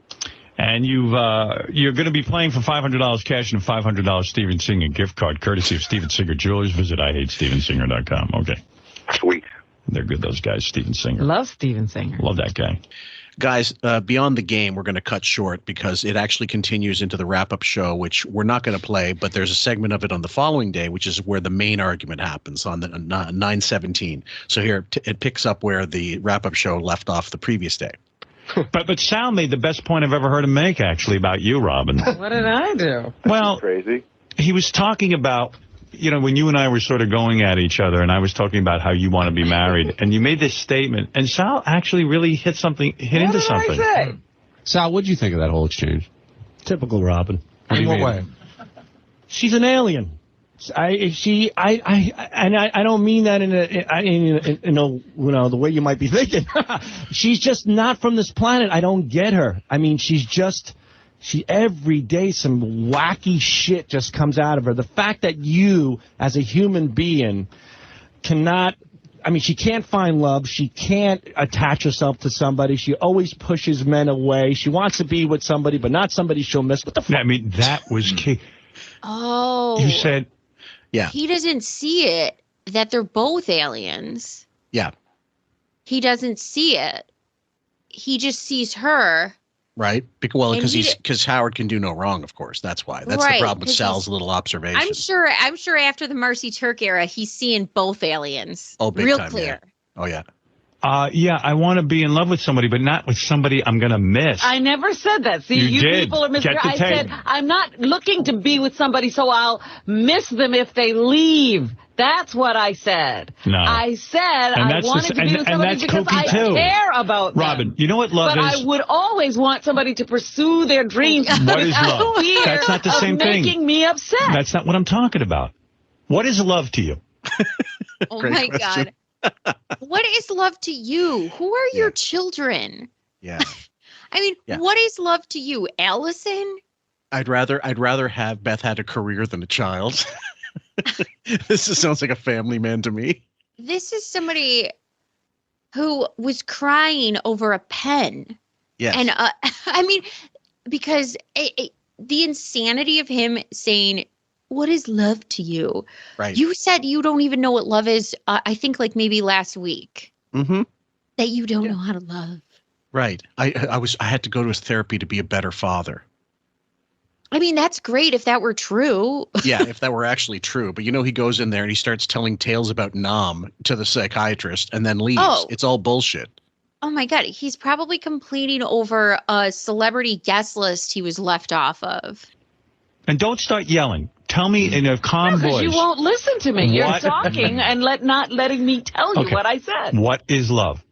Speaker 3: And you're going to be playing for $500 cash and a $500 Steven Singer gift card, courtesy of Steven Singer Jewelers. Visit IHateStevenSinger.com. Okay.
Speaker 11: Sweet.
Speaker 3: They're good, those guys, Steven Singer.
Speaker 4: Love Steven Singer.
Speaker 3: Love that guy.
Speaker 1: Guys, beyond the game, we're going to cut short because it actually continues into the wrap-up show, which we're not going to play, but there's a segment of it on the following day, which is where the main argument happens on the 9/17. So here, it picks up where the wrap-up show left off the previous day.
Speaker 3: But Sal made the best point I've ever heard him make, actually, about you, Robin.
Speaker 4: What did I do?
Speaker 3: Well,
Speaker 11: crazy.
Speaker 3: He was talking about, when you and I were sort of going at each other, and I was talking about how you want to be married, and you made this statement, and Sal actually really hit into something.
Speaker 4: What did I say?
Speaker 13: Sal, what'd you think of that whole exchange?
Speaker 14: Typical Robin.
Speaker 13: In what way?
Speaker 14: She's an alien. I don't mean that in the way you might be thinking. She's just not from this planet. I don't get her. I mean, every day some wacky shit just comes out of her. The fact that you, as a human being, she can't find love. She can't attach herself to somebody. She always pushes men away. She wants to be with somebody, but not somebody she'll miss. What the fuck?
Speaker 3: I mean, that was key.
Speaker 9: Oh.
Speaker 3: You said...
Speaker 1: Yeah.
Speaker 9: He doesn't see it, that they're both aliens.
Speaker 1: Yeah.
Speaker 9: He doesn't see it. He just sees her.
Speaker 1: Right? Because Howard can do no wrong, of course. That's why. That's the problem with Sal's little observation.
Speaker 9: I'm sure after the Marcy Turk era, he's seeing both aliens.
Speaker 1: Oh, big
Speaker 9: real
Speaker 1: time,
Speaker 9: clear.
Speaker 1: Yeah. Oh, yeah.
Speaker 3: I want to be in love with somebody, but not with somebody I'm going to miss.
Speaker 4: I never said that. See, you
Speaker 3: did.
Speaker 4: people are
Speaker 3: Get the
Speaker 4: I
Speaker 3: tape.
Speaker 4: said I'm not looking to be with somebody so I'll miss them if they leave. That's what I said.
Speaker 3: No.
Speaker 4: I said I wanted to be with somebody because I care about them.
Speaker 3: Robin, you know what love
Speaker 4: but
Speaker 3: is?
Speaker 4: I would always want somebody to pursue their dreams.
Speaker 3: What is love? That's not the same thing.
Speaker 4: Making me upset.
Speaker 3: That's not what I'm talking about. What is love to you?
Speaker 9: Oh, my God. What is love to you? Who are your children?
Speaker 1: Yeah.
Speaker 9: I mean, what is love to you, Allison?
Speaker 1: I'd rather have Beth had a career than a child. This sounds like a family man to me.
Speaker 9: This is somebody who was crying over a pen.
Speaker 1: Yes.
Speaker 9: And I mean, because the insanity of him saying, what is love to you?
Speaker 1: Right.
Speaker 9: You said you don't even know what love is, I think like maybe last week.
Speaker 1: Mm-hmm.
Speaker 9: That you don't know how to love.
Speaker 1: Right. I had to go to his therapy to be a better father.
Speaker 9: I mean, that's great if that were true.
Speaker 1: Yeah, if that were actually true. But he goes in there and he starts telling tales about Nam to the psychiatrist and then leaves.
Speaker 9: Oh.
Speaker 1: It's all bullshit.
Speaker 9: Oh, my God. He's probably complaining over a celebrity guest list he was left off of.
Speaker 3: And don't start yelling. Tell me in a calm voice.
Speaker 4: Because you won't listen to me. You're talking and not letting me tell you what I said.
Speaker 3: What is love?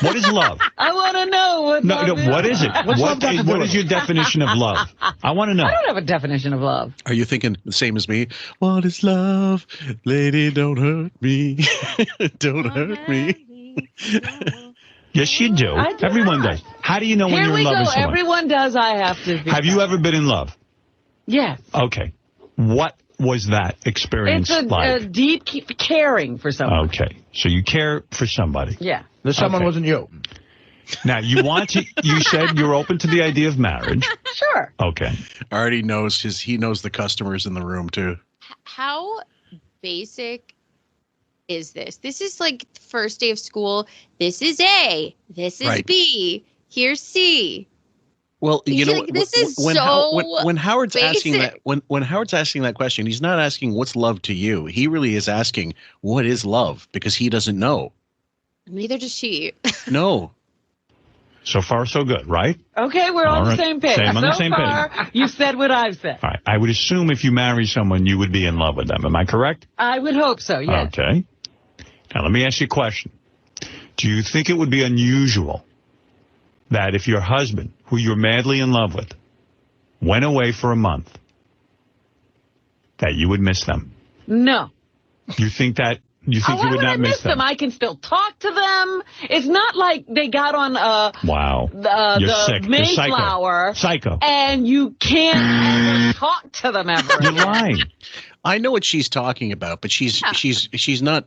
Speaker 3: What is love?
Speaker 4: I want to know what love is.
Speaker 3: What is it? What is your definition of love? I want to know.
Speaker 4: I don't have a definition of love.
Speaker 1: Are you thinking the same as me? What is love? Lady, don't hurt me. Don't hurt me.
Speaker 3: Yes, you do. Everyone does. How do you know when you're in love with someone?
Speaker 4: Everyone does. I have to.
Speaker 3: Have you ever been in love?
Speaker 4: Yes.
Speaker 3: Okay. What was that experience like?
Speaker 4: It's a deep caring for someone.
Speaker 3: Okay. So you care for somebody.
Speaker 4: Yeah.
Speaker 10: This someone wasn't you.
Speaker 3: Now, you said you're open to the idea of marriage.
Speaker 4: Sure.
Speaker 3: Okay.
Speaker 1: Already knows he knows the customers in the room, too.
Speaker 9: How basic is this? This is like the first day of school. This is A. This is B. Here's C.
Speaker 1: Well,
Speaker 9: this is
Speaker 1: when Howard's
Speaker 9: basic.
Speaker 1: asking that when Howard's asking that question, he's not asking what's love to you. He really is asking what is love because he doesn't know.
Speaker 9: Neither does she.
Speaker 1: No.
Speaker 3: So far, so good, right?
Speaker 4: Okay, we're on the same page.
Speaker 3: On the same page.
Speaker 4: You said what I've said.
Speaker 3: All right. I would assume if you marry someone, you would be in love with them. Am I correct?
Speaker 4: I would hope so, yes.
Speaker 3: Okay. Now, let me ask you a question. Do you think it would be unusual that if your husband, who you're madly in love with, went away for a month, that you would miss them?
Speaker 4: No.
Speaker 3: You think that You think you
Speaker 4: Why
Speaker 3: would
Speaker 4: I
Speaker 3: not miss them?
Speaker 4: I can still talk to them. It's not like they got on
Speaker 3: Wow. You're
Speaker 4: the
Speaker 3: sick. You're
Speaker 4: Mayflower.
Speaker 3: Psycho.
Speaker 4: And you can't ever talk to them ever.
Speaker 3: You're lying.
Speaker 1: I know what she's talking about, but she's not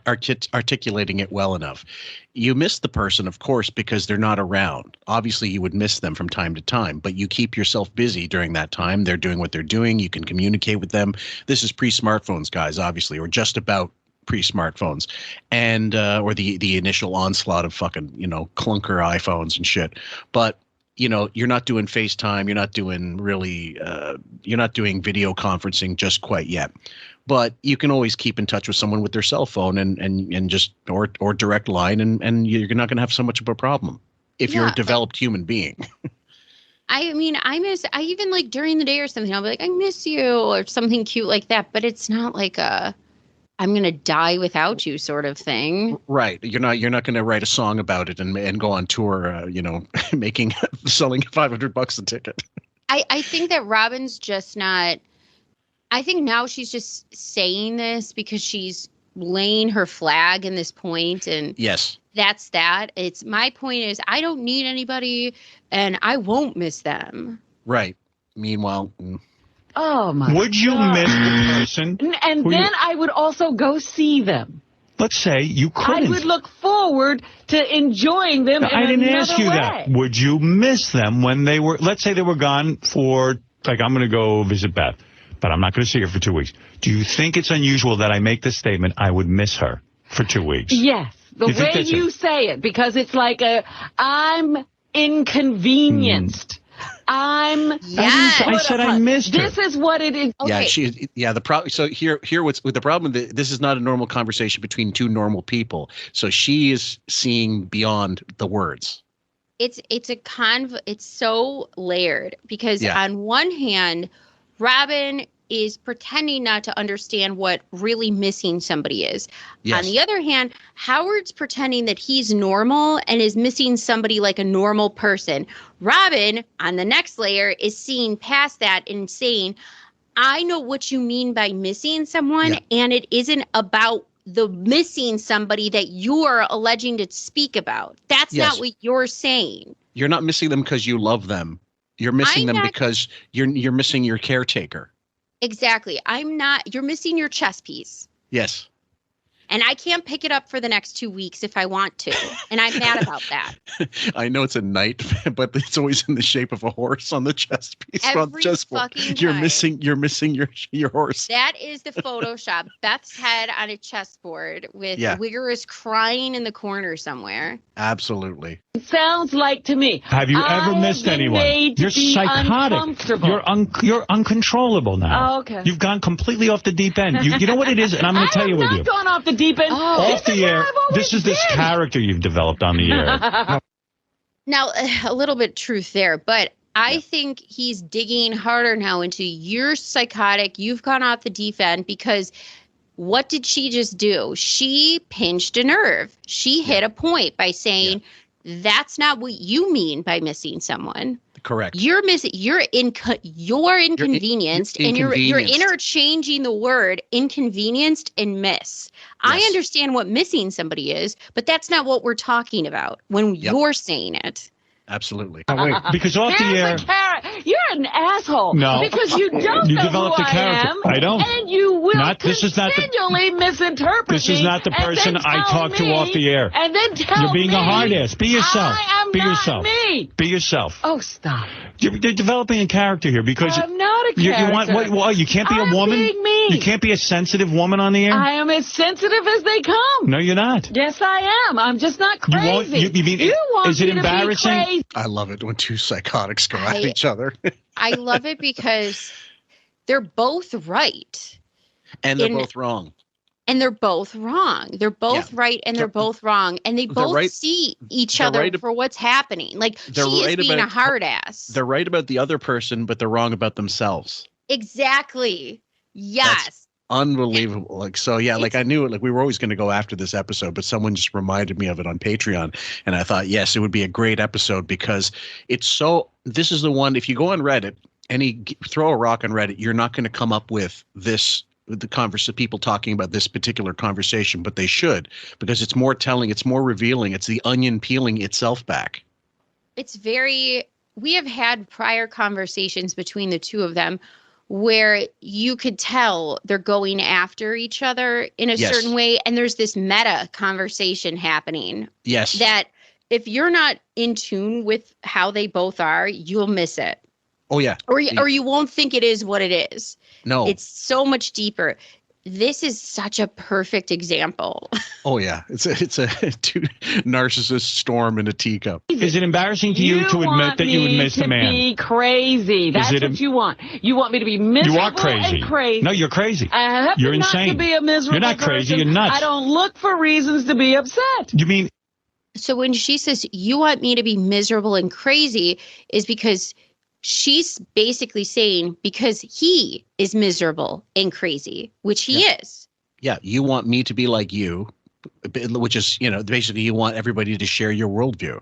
Speaker 1: articulating it well enough. You miss the person, of course, because they're not around. Obviously, you would miss them from time to time, but you keep yourself busy during that time. They're doing what they're doing. You can communicate with them. This is pre-smartphones, guys, obviously, or just about pre-smartphones, and or the initial onslaught of fucking clunker iPhones and shit. But you're not doing FaceTime. You're not doing you're not doing video conferencing just quite yet. But you can always keep in touch with someone with their cell phone and just or direct line, and you're not going to have so much of a problem if you're a developed human being.
Speaker 9: I mean, I even like during the day or something, I'll be like, I miss you or something cute like that. But it's not like I'm going to die without you sort of thing.
Speaker 1: Right. You're not going to write a song about it and go on tour, selling $500 a ticket.
Speaker 9: I think that Robin's just not, I think now she's just saying this because she's laying her flag in this point. And
Speaker 1: yes,
Speaker 9: that's that. It's my point is I don't need anybody and I won't miss them.
Speaker 1: Right. Meanwhile.
Speaker 4: Oh my!
Speaker 3: Would you miss the person?
Speaker 4: And then I would also go see them.
Speaker 3: Let's say you couldn't.
Speaker 4: I would look forward to enjoying them.
Speaker 3: I didn't ask you that. Would you miss them when they were? Let's say they were gone for I'm going to go visit Beth, but I'm not going to see her for 2 weeks. Do you think it's unusual that I make this statement? I would miss her for 2 weeks.
Speaker 4: Yes, the way you say it, because it's like I'm inconvenienced.
Speaker 3: I said I missed her.
Speaker 4: This is what it is.
Speaker 9: Okay.
Speaker 1: The problem. So here what's with the problem. This is not a normal conversation between two normal people. So she is seeing beyond the words.
Speaker 9: It's so layered because on one hand, Robin is pretending not to understand what really missing somebody is. Yes. On the other hand, Howard's pretending that he's normal and is missing somebody like a normal person. Robin, on the next layer, is seeing past that and saying, I know what you mean by missing someone, and it isn't about the missing somebody that you're alleging to speak about. That's not what you're saying.
Speaker 1: You're not missing them because you love them. You're missing them because you're missing your caretaker.
Speaker 9: Exactly. You're missing your chess piece.
Speaker 1: Yes.
Speaker 9: And I can't pick it up for the next 2 weeks if I want to. And I'm mad about that.
Speaker 1: I know it's a knight, but it's always in the shape of a horse on the chess piece.
Speaker 9: Every fucking
Speaker 1: You're
Speaker 9: time.
Speaker 1: missing your horse.
Speaker 9: That is the Photoshop. Beth's head on a chessboard with Wiggerus crying in the corner somewhere.
Speaker 1: Absolutely.
Speaker 4: It sounds like to me.
Speaker 3: Have you ever missed anyone? You're psychotic. You're uncontrollable now.
Speaker 4: Oh, okay.
Speaker 3: You've gone completely off the deep end. You know what it is, and I'm going to tell you what you.
Speaker 4: I've not gone off the deep end.
Speaker 3: Off the air. This is this character you've developed on the air.
Speaker 9: Now, a little bit truth there, but I think he's digging harder now into you're psychotic. You've gone off the deep end because what did she just do? She pinched a nerve. She hit a point by saying, that's not what you mean by missing someone.
Speaker 1: Correct.
Speaker 9: You're missing. You're inconvenienced, and you're interchanging the word inconvenienced and miss. Yes. I understand what missing somebody is, but that's not what we're talking about when you're saying it.
Speaker 1: Absolutely.
Speaker 3: Because off the air,
Speaker 4: you're an asshole.
Speaker 3: No,
Speaker 4: because you don't
Speaker 3: you
Speaker 4: know
Speaker 3: developed
Speaker 4: who
Speaker 3: a character.
Speaker 4: I am,
Speaker 3: I don't.
Speaker 4: and you will continually misinterpret.
Speaker 3: This is not the person I talk to off the air.
Speaker 4: And then tell
Speaker 3: you're being
Speaker 4: me
Speaker 3: a hard ass. Be yourself.
Speaker 4: I am
Speaker 3: Be
Speaker 4: not
Speaker 3: yourself.
Speaker 4: Me.
Speaker 3: Be yourself.
Speaker 4: Oh, stop.
Speaker 3: You're developing a character here because
Speaker 4: I'm not a character.
Speaker 3: You can't be a woman.
Speaker 4: Being me.
Speaker 3: You can't be a sensitive woman on the air.
Speaker 4: I am as sensitive as they come.
Speaker 3: No, you're not.
Speaker 4: Yes, I am. I'm just not crazy. You want
Speaker 3: is it
Speaker 4: me to
Speaker 3: embarrassing?
Speaker 4: Be crazy.
Speaker 1: I love it when two psychotics go at each other.
Speaker 9: I love it because they're both right.
Speaker 1: And they're both wrong.
Speaker 9: And they're both wrong. They're both right and they're both wrong. And they both see each other for what's happening. Like, she is being a hard ass.
Speaker 1: They're right about the other person, but they're wrong about themselves.
Speaker 9: Exactly. Yes.
Speaker 1: That's unbelievable. I knew it. We were always going to go after this episode, but someone just reminded me of it on Patreon. And I thought, yes, it would be a great episode because this is the one, if you go on Reddit and throw a rock on Reddit, you're not going to come up with this the people talking about this particular conversation, but they should, because it's more telling, it's more revealing, it's the onion peeling itself back.
Speaker 9: We have had prior conversations between the two of them where you could tell they're going after each other in a certain way. And there's this meta conversation happening.
Speaker 1: Yes.
Speaker 9: That if you're not in tune with how they both are, you'll miss it.
Speaker 1: Oh, yeah.
Speaker 9: Or you won't think it is what it is.
Speaker 1: No.
Speaker 9: It's so much deeper. This is such a perfect example.
Speaker 1: Oh, yeah. It's a two narcissist storm in a teacup.
Speaker 3: Is it embarrassing to you to admit that you would miss a man?
Speaker 4: Be crazy. That's what you want. You want me to be miserable
Speaker 3: You are crazy.
Speaker 4: and crazy.
Speaker 3: No, you're crazy.
Speaker 4: I have
Speaker 3: You're
Speaker 4: to not
Speaker 3: insane.
Speaker 4: to be a miserable
Speaker 3: You're not crazy.
Speaker 4: person.
Speaker 3: You're nuts.
Speaker 4: I don't look for reasons to be upset.
Speaker 3: You mean?
Speaker 9: So when she says, you want me to be miserable and crazy, is because she's basically saying because he is miserable and crazy, which he is.
Speaker 1: Yeah, you want me to be like you, which is, basically you want everybody to share your worldview.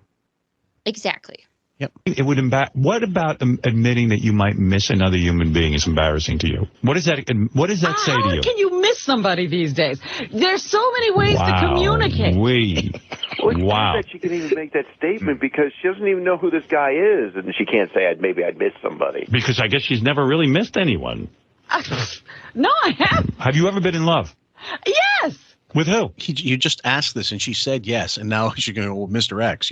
Speaker 9: Exactly.
Speaker 1: Yep.
Speaker 3: It would What about admitting that you might miss another human being is embarrassing to you? What does that say to you?
Speaker 4: How can you miss somebody these days? There's so many ways to communicate.
Speaker 3: Wow.
Speaker 15: That she can even make that statement because she doesn't even know who this guy is, and she can't say maybe I'd miss somebody.
Speaker 3: Because I guess she's never really missed anyone.
Speaker 4: No, I haven't.
Speaker 3: Have you ever been in love?
Speaker 4: Yes.
Speaker 3: With who?
Speaker 1: You just asked this, and she said yes, and now she's going to go, Mr. X,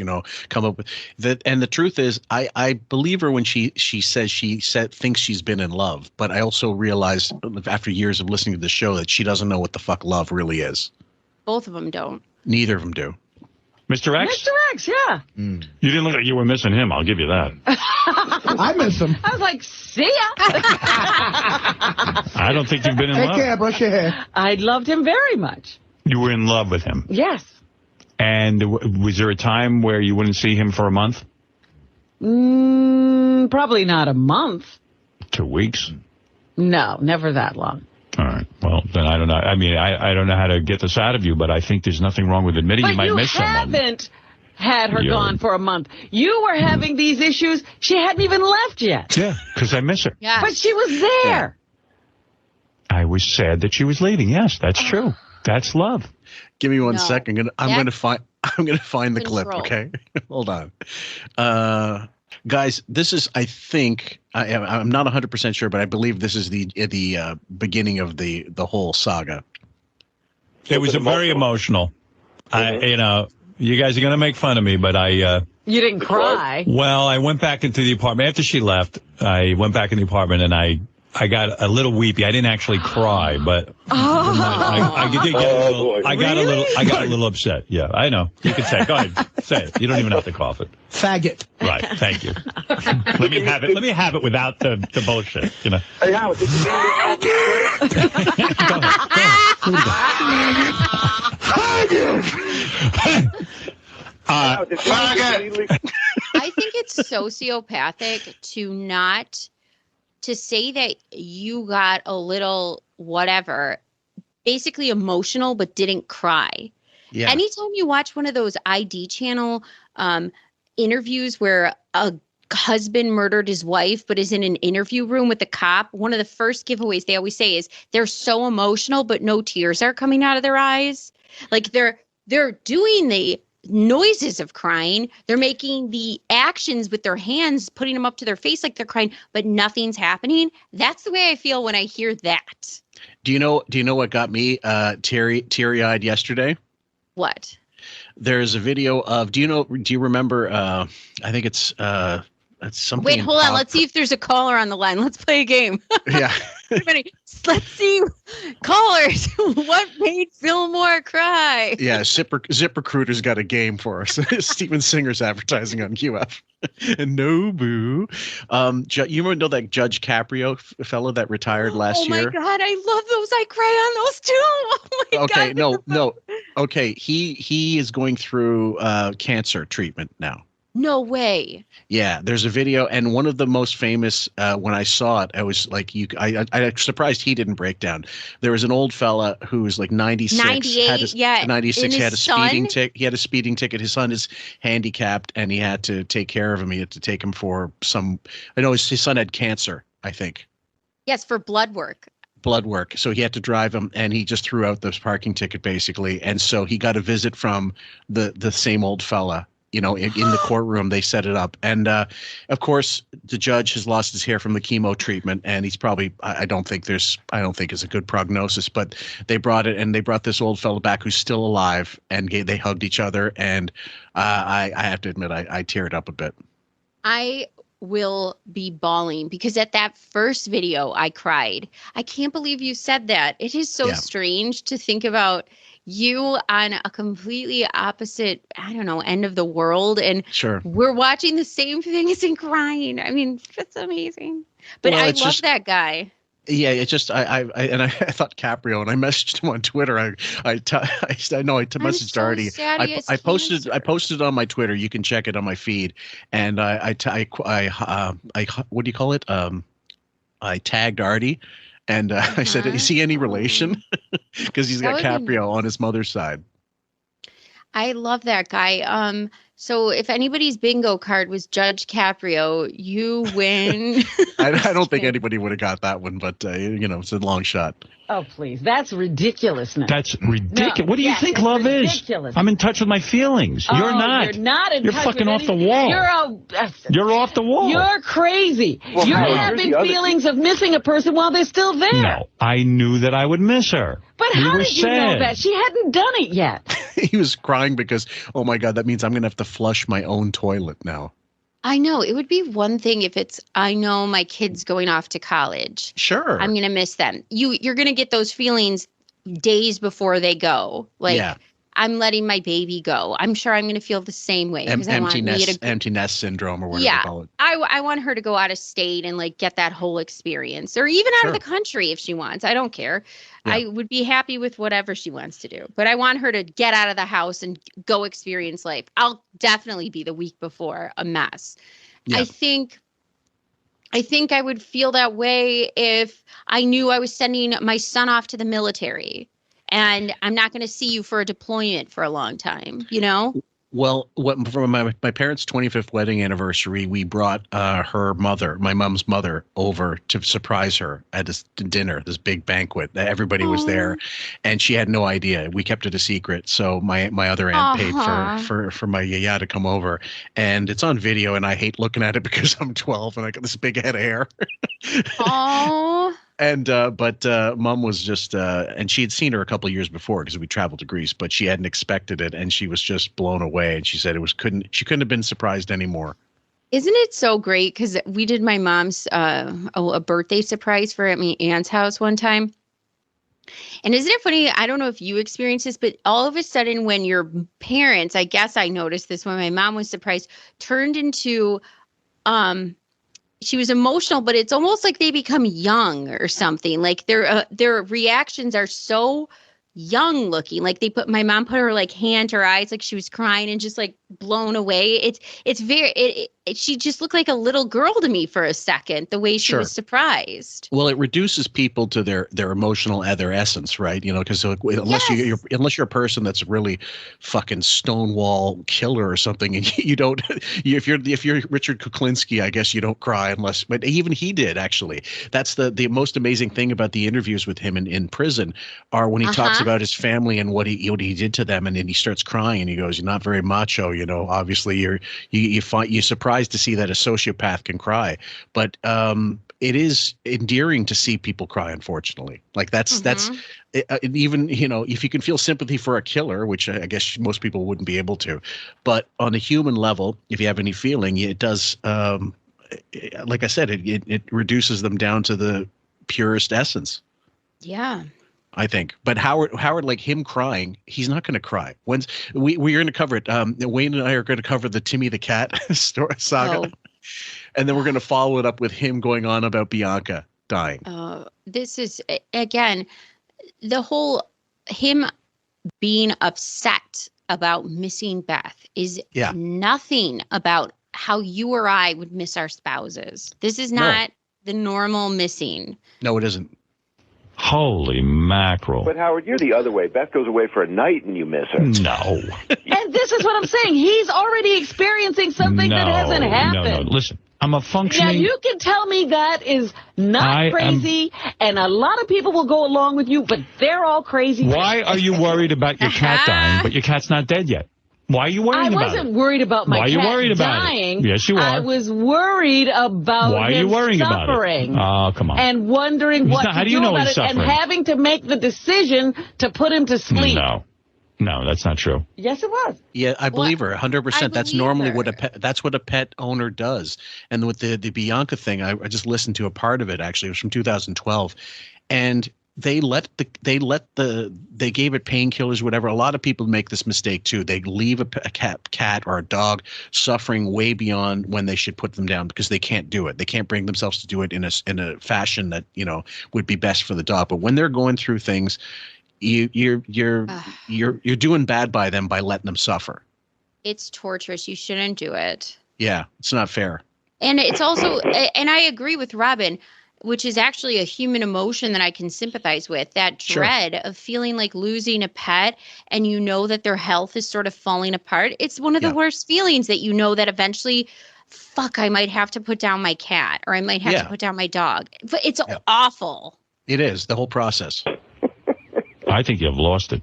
Speaker 1: come up with that. And the truth is, I believe her when she thinks she's been in love, but I also realized after years of listening to the show that she doesn't know what the fuck love really is.
Speaker 9: Both of them don't.
Speaker 1: Neither of them do.
Speaker 3: Mr. X?
Speaker 4: Mr. X, yeah.
Speaker 3: You didn't look like you were missing him. I'll give you that.
Speaker 10: I miss him.
Speaker 4: I was like, see ya.
Speaker 3: I don't think you've been in love.
Speaker 10: Take care, brush your hair.
Speaker 4: I loved him very much.
Speaker 3: You were in love with him.
Speaker 4: Yes.
Speaker 3: And was there a time where you wouldn't see him for a month?
Speaker 4: Probably not a month.
Speaker 3: 2 weeks?
Speaker 4: No, never that long.
Speaker 3: All right. Well, then I don't know. I mean, I don't know how to get this out of you, but I think there's nothing wrong with admitting you might miss someone.
Speaker 4: But you haven't had her gone for a month. You were having these issues. She hadn't even left yet.
Speaker 3: Yeah, because I miss her.
Speaker 9: Yeah.
Speaker 4: But she was there.
Speaker 3: Yeah. I was sad that she was leaving. Yes, that's true. That's love.
Speaker 1: Give me one second. I'm going to find the clip.
Speaker 9: Control.
Speaker 1: Okay, hold on, guys. This is, I think, I'm not 100% sure, but I believe this is the beginning of the whole saga.
Speaker 3: It was very emotional. You guys are going to make fun of me, but
Speaker 4: You didn't cry.
Speaker 3: Well, I went back into the apartment after she left. I went back in the apartment and I got a little weepy. I didn't actually cry, but I did get a little. I got a little upset. Yeah, I know. You can say it. Go ahead, say it. You don't even have to cough it.
Speaker 10: Faggot.
Speaker 3: Right. Thank you. Let me have it. Let me have it without the bullshit.
Speaker 15: Hey, Howard, did you
Speaker 9: I think it's sociopathic to say that you got a little whatever, basically emotional, but didn't cry.
Speaker 1: Yeah.
Speaker 9: Anytime you watch one of those ID channel interviews where a husband murdered his wife, but is in an interview room with the cop, one of the first giveaways they always say is they're so emotional, but no tears are coming out of their eyes. Like they're doing the noises of crying. They're making the actions with their hands, putting them up to their face like they're crying, but nothing's happening. That's the way I feel when I hear that.
Speaker 1: Do you know what got me teary-eyed yesterday?
Speaker 9: What?
Speaker 1: There's a video of, do you remember, I think it's something.
Speaker 9: Wait, hold on. Let's see if there's a caller on the line. Let's play a game.
Speaker 1: Yeah.
Speaker 9: Everybody, let's see. Callers, what made Fillmore cry?
Speaker 1: Yeah, ZipRecruiter's got a game for us. Steven Singer's advertising on QF. And no boo. You know that Judge Caprio fellow that retired last year?
Speaker 9: Oh my God, I love those. I cry on those too. Oh my
Speaker 1: Okay,
Speaker 9: God.
Speaker 1: no. Okay, he is going through cancer treatment now.
Speaker 9: No way.
Speaker 1: Yeah, there's a video, and one of the most famous. When I saw it, I was like, I'm surprised he didn't break down. There was an old fella who was like 96,
Speaker 9: 98, yeah.
Speaker 1: 96. He had a speeding
Speaker 9: son?
Speaker 1: ticket. He had a speeding ticket. His son is handicapped, and he had to take care of him. He had to take him for some. I know his son had cancer, I think.
Speaker 9: Yes, for blood work.
Speaker 1: blood work. So he had to drive him, and he just threw out this parking ticket basically. And so he got a visit from the same old fella. In the courtroom, they set it up. And of course, the judge has lost his hair from the chemo treatment, and he's probably, I don't think it's a good prognosis, but they brought this old fella back who's still alive, and they hugged each other. And I have to admit, I teared up a bit.
Speaker 9: I will be bawling because at that first video, I cried. I can't believe you said that. It is so strange to think about you on a completely opposite, end of the world. And we're watching the same things and crying. I mean, that's amazing. But I love that guy.
Speaker 1: Yeah, it's just I thought Caprio, and I messaged him on Twitter. I messaged Artie. I posted it on my Twitter. You can check it on my feed. And I what do you call it? I tagged Artie. And I said, is he any relation? Because he's got Caprio on his mother's side.
Speaker 9: I love that guy. So if anybody's bingo card was Judge Caprio, you win.
Speaker 1: I don't think anybody would have got that one, but, it's a long shot.
Speaker 4: Oh, please. That's ridiculousness.
Speaker 3: That's ridiculous. No, what do you think love ridiculous. Is? I'm in touch with my feelings. You're not.
Speaker 4: You're not in
Speaker 3: You're
Speaker 4: touch
Speaker 3: fucking
Speaker 4: with
Speaker 3: off the wall. You're off the wall.
Speaker 4: You're crazy. Well, you're having feelings of missing a person while they're still there.
Speaker 3: No, I knew that I would miss her.
Speaker 4: But how did you know that? She hadn't done it yet.
Speaker 1: He was crying because, oh my God, that means I'm going to have to flush my own toilet now.
Speaker 9: I know. It would be one thing if I know my kid's going off to college.
Speaker 1: Sure.
Speaker 9: I'm going to miss them. You're going to get those feelings days before they go. I'm letting my baby go. I'm sure I'm going to feel the same way.
Speaker 1: Empty nest syndrome or whatever they call it.
Speaker 9: I want her to go out of state and get that whole experience, or even out of the country if she wants. I don't care. Yeah. I would be happy with whatever she wants to do, but I want her to get out of the house and go experience life. I'll definitely be the week before a mess. Yeah. I think I would feel that way if I knew I was sending my son off to the military. And I'm not going to see you for a deployment for a long time,
Speaker 1: Well, for my parents' 25th wedding anniversary, we brought my mom's mother, over to surprise her at this dinner, this big banquet. Everybody was there, and she had no idea. We kept it a secret. So my other aunt paid for my yaya to come over, and it's on video. And I hate looking at it because I'm 12 and I got this big head of hair.
Speaker 9: Oh.
Speaker 1: And but Mom was just and she had seen her a couple of years before because we traveled to Greece, but she hadn't expected it, and she was just blown away. And she said she couldn't have been surprised anymore.
Speaker 9: Isn't it so great? Because we did my mom's a birthday surprise for at my aunt's house one time. And isn't it funny? I don't know if you experienced this, but all of a sudden when your parents, I guess I noticed this when my mom was surprised, turned into she was emotional, but it's almost like they become young or something. Like their reactions are so young looking. Like my mom put her hand to her eyes, like she was crying and just blown away. She just looked like a little girl to me for a second, the way she was surprised.
Speaker 1: Well, it reduces people to their emotional their essence, right? Because unless you're a person that's really fucking stonewall killer or something, and you don't, if you're Richard Kuklinski, I guess you don't cry but even he did actually. That's the most amazing thing about the interviews with him in prison are when he talks about his family and what he did to them, and then he starts crying and he goes, "You're not very macho, Obviously, you're surprised to see that a sociopath can cry, but it is endearing to see people cry. Unfortunately, that's even if you can feel sympathy for a killer, which I guess most people wouldn't be able to, but on a human level, if you have any feeling, it does. Like I said, it reduces them down to the purest essence.
Speaker 9: Yeah.
Speaker 1: I think, but Howard, like him crying, he's not going to cry. We're going to cover it. Wayne and I are going to cover the Timmy the Cat saga, and then we're going to follow it up with him going on about Bianca dying.
Speaker 9: This is again the whole him being upset about missing Beth is nothing about how you or I would miss our spouses. This is not the normal missing.
Speaker 1: No, it isn't.
Speaker 3: Holy mackerel.
Speaker 15: But Howard, you're the other way. Beth goes away for a night and you miss her.
Speaker 3: No.
Speaker 4: And this is what I'm saying. He's already experiencing something that hasn't happened.
Speaker 3: No. Listen, I'm a functioning...
Speaker 4: Now, you can tell me that is not crazy, and a lot of people will go along with you, but they're all crazy.
Speaker 3: Why are you worried about your cat dying, but your cat's not dead yet? Why are you worried about it?
Speaker 4: I wasn't worried about my cat dying.
Speaker 3: Yes, you are.
Speaker 4: I was worried about
Speaker 3: Why are you worrying
Speaker 4: suffering.
Speaker 3: About it? Oh, come on.
Speaker 4: And wondering what
Speaker 3: how
Speaker 4: to
Speaker 3: do you
Speaker 4: do
Speaker 3: know
Speaker 4: about
Speaker 3: he's
Speaker 4: it,
Speaker 3: suffering?
Speaker 4: and having to make the decision to put him to sleep.
Speaker 3: No, that's not true.
Speaker 4: Yes, it was.
Speaker 1: Yeah, I believe her 100%. That's normally
Speaker 4: her.
Speaker 1: what that's what a pet owner does. And with the Bianca thing, I just listened to a part of it. Actually, it was from 2012, and they gave it painkillers, whatever. A lot of people make this mistake too. They leave a cat or a dog suffering way beyond when they should put them down because they can't do it. They can't bring themselves to do it in a fashion that would be best for the dog. But when they're going through things, you're doing bad by them by letting them suffer.
Speaker 9: It's torturous. You shouldn't do it.
Speaker 1: Yeah, it's not fair.
Speaker 9: And it's also, and I agree with Robin, which is actually a human emotion that I can sympathize with, that dread of feeling like losing a pet and you know that their health is sort of falling apart. It's one of the worst feelings that you know that eventually, fuck, I might have to put down my cat or I might have to put down my dog. But it's awful.
Speaker 1: It is, the whole process.
Speaker 3: I think you've lost it.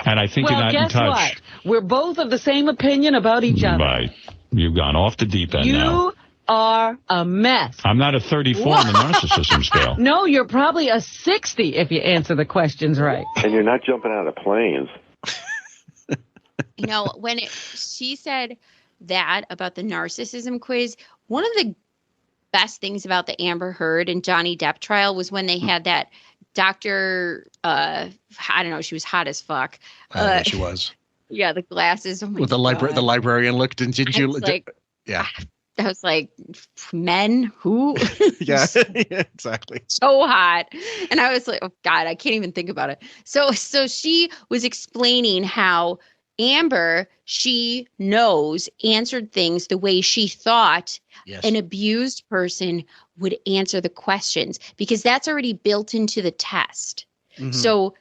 Speaker 3: And I think you're not in touch.
Speaker 4: Well, guess what? We're both of the same opinion about each other.
Speaker 3: Right. You've gone off the deep end now.
Speaker 4: You are a mess.
Speaker 3: I'm not a 34 on the narcissism scale.
Speaker 4: No, you're probably a 60 if you answer the questions right.
Speaker 15: And you're not jumping out of planes.
Speaker 9: When she said that about the narcissism quiz, one of the best things about the Amber Heard and Johnny Depp trial was when they had that doctor, I don't know, she was hot as fuck.
Speaker 1: She was.
Speaker 9: Yeah, the glasses. Oh my
Speaker 1: With the librarian looked, didn't you? Yeah.
Speaker 9: I was like, men? Who?
Speaker 1: Yeah, exactly.
Speaker 9: So hot. And I was like, oh, God, I can't even think about it. So she was explaining how Amber, she knows, answered things the way she thought an abused person would answer the questions because that's already built into the test. Mm-hmm. So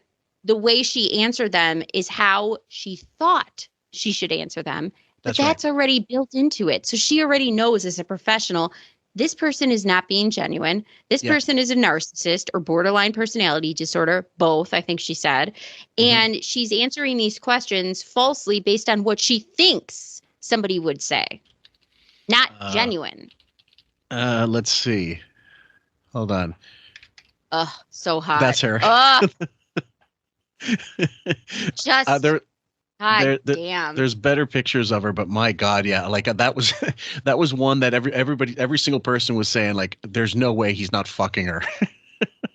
Speaker 9: the way she answered them is how she thought she should answer them. But that's already built into it. So she already knows as a professional, this person is not being genuine. This person is a narcissist or borderline personality disorder, both, I think she said. Mm-hmm. And she's answering these questions falsely based on what she thinks somebody would say. Not genuine.
Speaker 1: Let's see. Hold on.
Speaker 9: So hot.
Speaker 1: That's her.
Speaker 9: Just... God damn.
Speaker 1: There's better pictures of her, but my God, yeah, like that was one that every single person was saying like, there's no way he's not fucking her.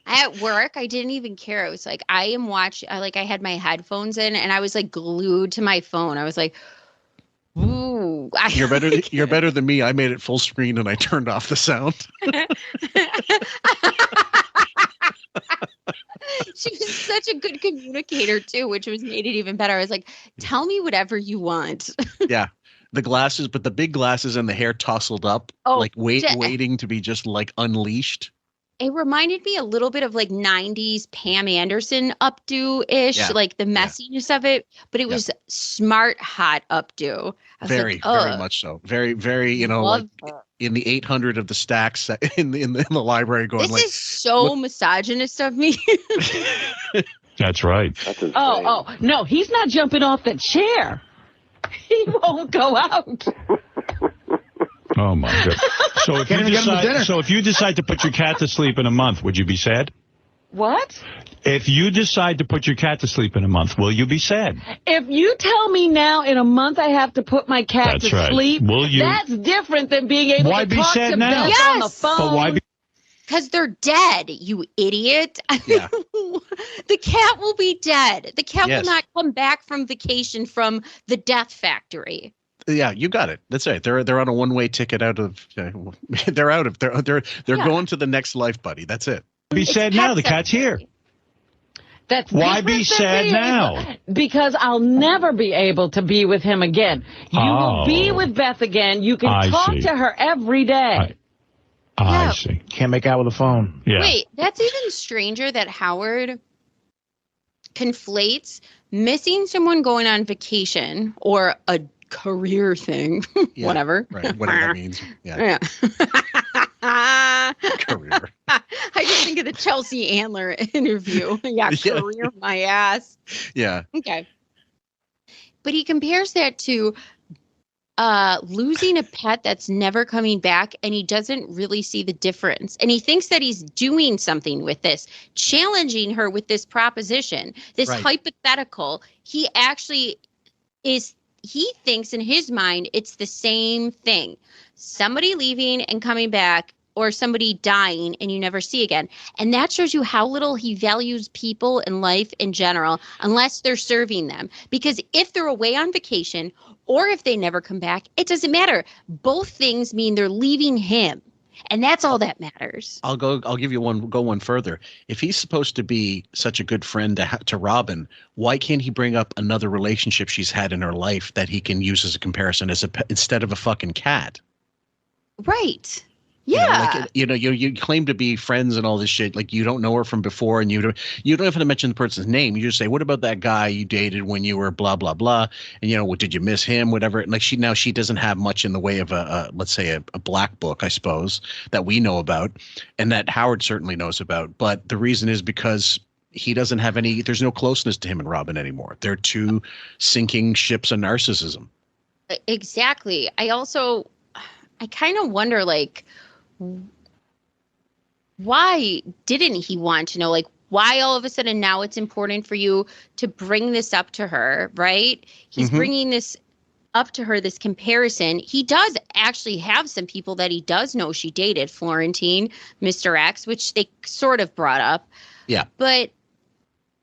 Speaker 9: At work, I didn't even care. It was like I am watching. I had my headphones in, and I was like glued to my phone. I was like, ooh.
Speaker 1: You're better than me. I made it full screen and I turned off the sound.
Speaker 9: She was such a good communicator too, which made it even better. I was like, tell me whatever you want.
Speaker 1: Yeah. The glasses, but the big glasses and the hair tousled up, waiting to be just like unleashed.
Speaker 9: It reminded me a little bit of like 90s Pam Anderson updo-ish, like the messiness of it, but it was smart, hot updo.
Speaker 1: Very much so. very, very, like in the 800 of the stacks in the library going
Speaker 9: this is so misogynist of me.
Speaker 3: That's right.
Speaker 4: Oh, no, he's not jumping off the chair. He won't go out.
Speaker 3: Oh my God! So if you decide to put your cat to sleep in a month, would you be sad?
Speaker 4: What?
Speaker 3: If you decide to put your cat to sleep in a month, will you be sad?
Speaker 4: If you tell me now in a month I have to put my cat to sleep,
Speaker 3: will you?
Speaker 4: That's different than being able to talk to Beth on the phone.
Speaker 3: But why be?
Speaker 9: Because they're dead, you idiot.
Speaker 1: Yeah.
Speaker 9: The cat will be dead. The cat will not come back from vacation from the death factory.
Speaker 1: Yeah, you got it. That's right. They're on a one-way ticket out of. They're out of. They're going to the next life, buddy. That's it.
Speaker 3: Be sad now. The cat's here.
Speaker 4: That's
Speaker 3: why be sad now?
Speaker 4: Because I'll never be able to be with him again. You will be with Beth again. You can talk to her every day.
Speaker 3: I see.
Speaker 10: Can't make out with a phone.
Speaker 3: Yeah.
Speaker 9: Wait, that's even stranger that Howard conflates missing someone going on vacation or a career thing,
Speaker 1: Yeah,
Speaker 9: whatever.
Speaker 1: Right, whatever that means. Yeah.
Speaker 9: Career. I just think of the Chelsea Antler interview. Yeah,
Speaker 1: Yeah.
Speaker 9: career my ass.
Speaker 1: Yeah.
Speaker 9: Okay. But he compares that to losing a pet that's never coming back, and he doesn't really see the difference. And he thinks that he's doing something with this, challenging her with this proposition, this
Speaker 1: Right.
Speaker 9: hypothetical. He actually he thinks in his mind it's the same thing. Somebody leaving and coming back, or somebody dying and you never see again. And that shows you how little he values people and life in general, unless they're serving them. Because if they're away on vacation or if they never come back, it doesn't matter. Both things mean they're leaving him. And that's all that matters.
Speaker 1: I'll give you one further. If he's supposed to be such a good friend to Robin, why can't he bring up another relationship she's had in her life that he can use as a comparison instead of a fucking cat?
Speaker 9: Right. Yeah.
Speaker 1: You claim to be friends and all this shit. Like, you don't know her from before, and you don't have to mention the person's name. You just say, what about that guy you dated when you were blah, blah, blah. And, what did you miss him? Whatever. And like, she doesn't have much in the way of let's say a black book, I suppose, that we know about and that Howard certainly knows about. But the reason is because he doesn't have there's no closeness to him and Robin anymore. They're two sinking ships of narcissism.
Speaker 9: Exactly. I kind of wonder, like, why didn't he want to know? Like, why all of a sudden now it's important for you to bring this up to her, right? He's bringing this up to her, this comparison. He does actually have some people that he does know she dated, Florentine, Mr. X, which they sort of brought up.
Speaker 1: Yeah.
Speaker 9: But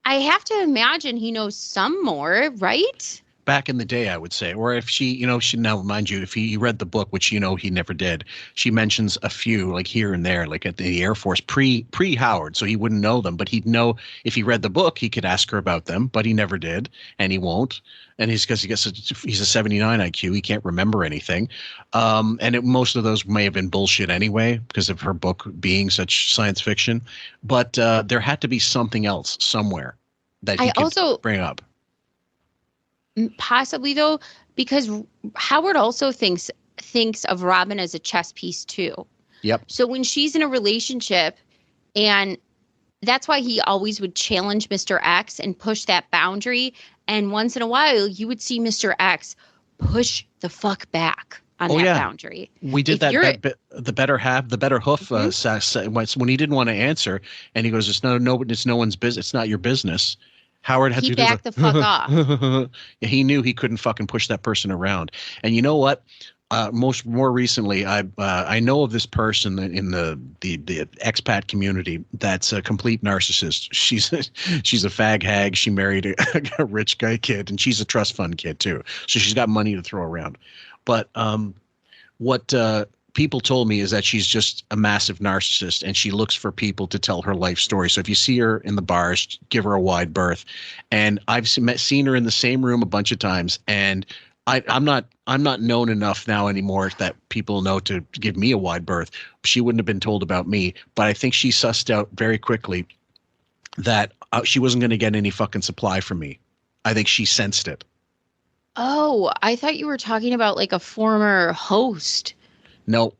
Speaker 9: I have to imagine he knows some more, right?
Speaker 1: Back in the day, I would say, or if she now, mind you, if he read the book, which he never did, she mentions a few, like here and there, like at the Air Force pre Howard, so he wouldn't know them, but he'd know if he read the book, he could ask her about them, but he never did, and he won't, and he's a 79 IQ, he can't remember anything, and most of those may have been bullshit anyway because of her book being such science fiction, but there had to be something else somewhere that he could bring up.
Speaker 9: Possibly, though, because Howard also thinks of Robin as a chess piece too.
Speaker 1: Yep.
Speaker 9: So when she's in a relationship, and that's why he always would challenge Mr. X and push that boundary. And once in a while, you would see Mr. X push the fuck back on that boundary.
Speaker 1: We did the better hoof when he didn't want to answer, and he goes, "It's no one's business. It's not your business." Howard had to
Speaker 9: backed the fuck off.
Speaker 1: He knew he couldn't fucking push that person around. And you know what? More recently, I know of this person in the expat community that's a complete narcissist. She's a fag hag. She married a rich guy kid, and she's a trust fund kid too. So she's got money to throw around. But what people told me is that she's just a massive narcissist, and she looks for people to tell her life story. So if you see her in the bars, give her a wide berth. And I've seen her in the same room a bunch of times, and I'm not known enough now anymore that people know to give me a wide berth. She wouldn't have been told about me, but I think she sussed out very quickly that she wasn't going to get any fucking supply from me. I think she sensed it.
Speaker 9: Oh, I thought you were talking about like a former host.
Speaker 1: No,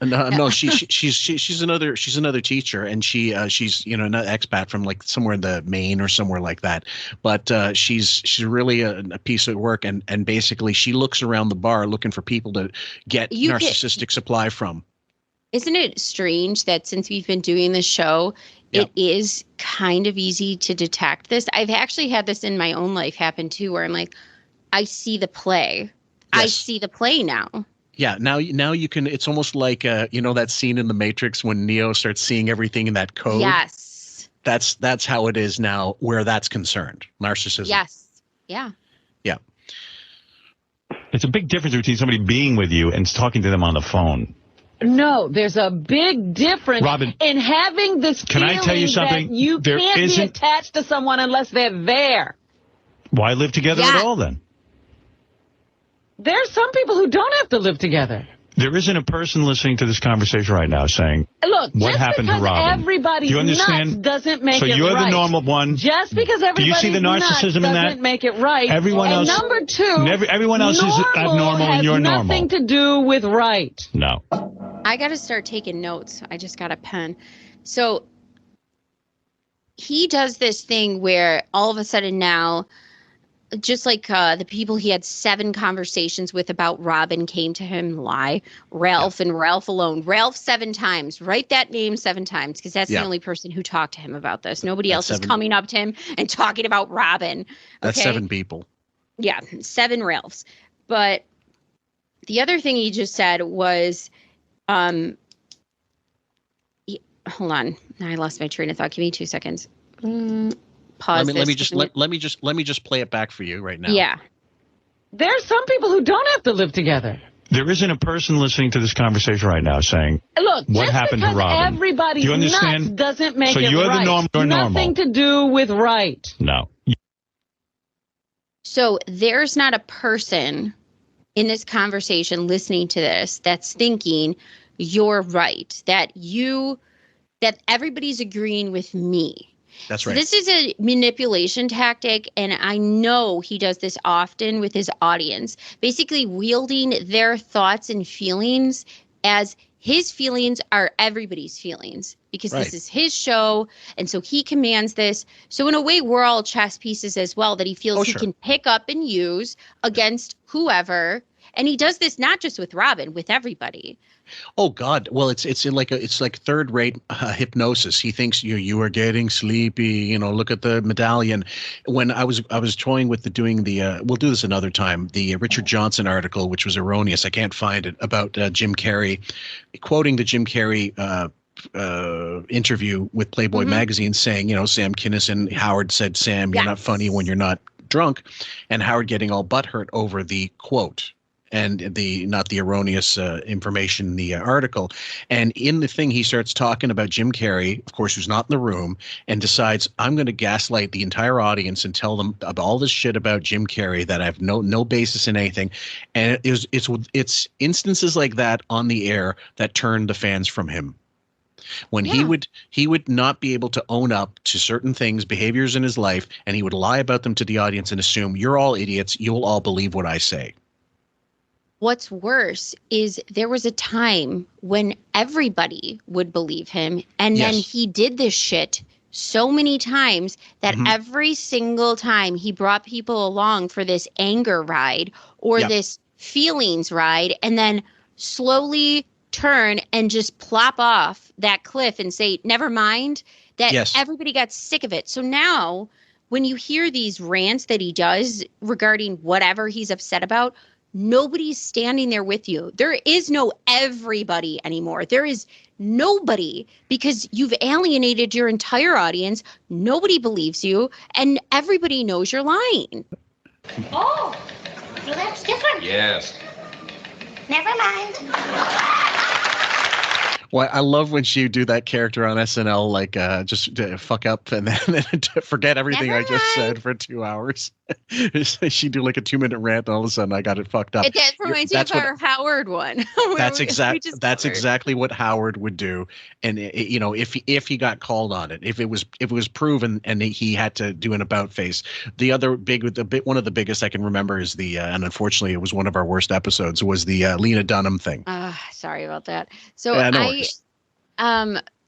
Speaker 1: no. She's another teacher, and she's an expat from like somewhere in the Maine or somewhere like that. But she's really a piece of work, and basically she looks around the bar looking for people to get narcissistic supply from. Isn't
Speaker 9: it strange that since we've been doing this show, it is kind of easy to detect this? I've actually had this in my own life happen too, where I'm like, I see the play. Yes. I see the play now.
Speaker 1: Yeah, now you can. It's almost like that scene in The Matrix when Neo starts seeing everything in that code.
Speaker 9: Yes,
Speaker 1: that's how it is now, where that's concerned. Narcissism.
Speaker 9: Yes. Yeah.
Speaker 1: Yeah.
Speaker 3: It's a big difference between somebody being with you and talking to them on the phone.
Speaker 4: No, there's a big difference
Speaker 3: Robin,
Speaker 4: in having this feeling
Speaker 3: I tell you something?
Speaker 4: That you can't be attached to someone unless they're there.
Speaker 3: Why live together at all then?
Speaker 4: There's some people who don't have to live together.
Speaker 3: There isn't a person listening to this conversation right now saying,
Speaker 4: Look,
Speaker 3: what
Speaker 4: just
Speaker 3: happened to
Speaker 4: because
Speaker 3: Robin?
Speaker 4: everybody's
Speaker 3: Do you understand?
Speaker 4: nuts doesn't make
Speaker 3: so
Speaker 4: it right.
Speaker 3: you're the normal one.
Speaker 4: Just because everybody's
Speaker 3: Do you see the narcissism
Speaker 4: nuts
Speaker 3: in that?
Speaker 4: doesn't make it right.
Speaker 3: Everyone
Speaker 4: and
Speaker 3: else,
Speaker 4: number two,
Speaker 3: everyone else is abnormal and you're normal.
Speaker 4: has nothing to do with right.
Speaker 3: No.
Speaker 9: I got to start taking notes. I just got a pen. So he does this thing where all of a sudden now, just like the people he had 7 conversations with about Robin came to him lie, Ralph and Ralph alone. Ralph 7 times. Write that name 7 times because that's the only person who talked to him about this. Nobody else is coming up to him and talking about Robin. Okay?
Speaker 1: That's 7 people.
Speaker 9: Yeah, 7 Ralphs. But the other thing he just said was, hold on. I lost my train of thought. Give me 2 seconds. Pause.
Speaker 1: Let me just play it back for you right now.
Speaker 9: Yeah.
Speaker 4: There's some people who don't have to live together.
Speaker 3: There isn't a person listening to this conversation right now saying,
Speaker 4: look,
Speaker 3: what
Speaker 4: just
Speaker 3: happened to
Speaker 4: because
Speaker 3: Robin?
Speaker 4: everybody's
Speaker 3: Do you understand?
Speaker 4: nuts doesn't make
Speaker 3: so
Speaker 4: it
Speaker 3: you're
Speaker 4: right.
Speaker 3: the normal. You're
Speaker 4: nothing to do with right.
Speaker 3: No.
Speaker 9: So there's not a person in this conversation listening to this that's thinking you're right, that everybody's agreeing with me.
Speaker 1: That's right.
Speaker 9: So this is a manipulation tactic, and I know he does this often with his audience, basically wielding their thoughts and feelings as his feelings are everybody's feelings because this is his show, and so he commands this. So in a way, we're all chess pieces as well that he feels he can pick up and use against whoever. And he does this not just with Robin, with everybody.
Speaker 1: Oh God! Well, it's like third-rate hypnosis. He thinks you are getting sleepy. You know, look at the medallion. When I was toying with doing the we'll do this another time. The Richard Johnson article, which was erroneous. I can't find it about Jim Carrey, quoting the Jim Carrey interview with Playboy magazine, saying, Sam Kinison, Howard said, Sam, you're not funny when you're not drunk, and Howard getting all butthurt over the quote. And not the erroneous information in the article. And in the thing, he starts talking about Jim Carrey, of course, who's not in the room, and decides, I'm going to gaslight the entire audience and tell them about all this shit about Jim Carrey that I have no basis in anything. And it's instances like that on the air that turn the fans from him. When he would not be able to own up to certain things, behaviors in his life, and he would lie about them to the audience and assume, you're all idiots, you'll all believe what I say.
Speaker 9: What's worse is there was a time when everybody would believe him, and then he did this shit so many times that every single time he brought people along for this anger ride or this feelings ride, and then slowly turn and just plop off that cliff and say, never mind, that everybody got sick of it. So now when you hear these rants that he does regarding whatever he's upset about, nobody's standing there with you. There is no everybody anymore. There is nobody because you've alienated your entire audience. Nobody believes you, and everybody knows you're lying.
Speaker 16: Oh, well, that's different.
Speaker 17: Yes.
Speaker 16: Never mind.
Speaker 1: Well, I love when she do that character on SNL, like just fuck up and then forget everything I just said for 2 hours. She do like a 2-minute rant, and all of a sudden I got it fucked up.
Speaker 9: That reminds me of our Howard one.
Speaker 1: That's exactly what Howard would do, and if he got called on it, if it was proven, and he had to do an about face. The other one of the biggest I can remember is and unfortunately it was one of our worst episodes, was the Lena Dunham thing.
Speaker 9: Sorry about that. So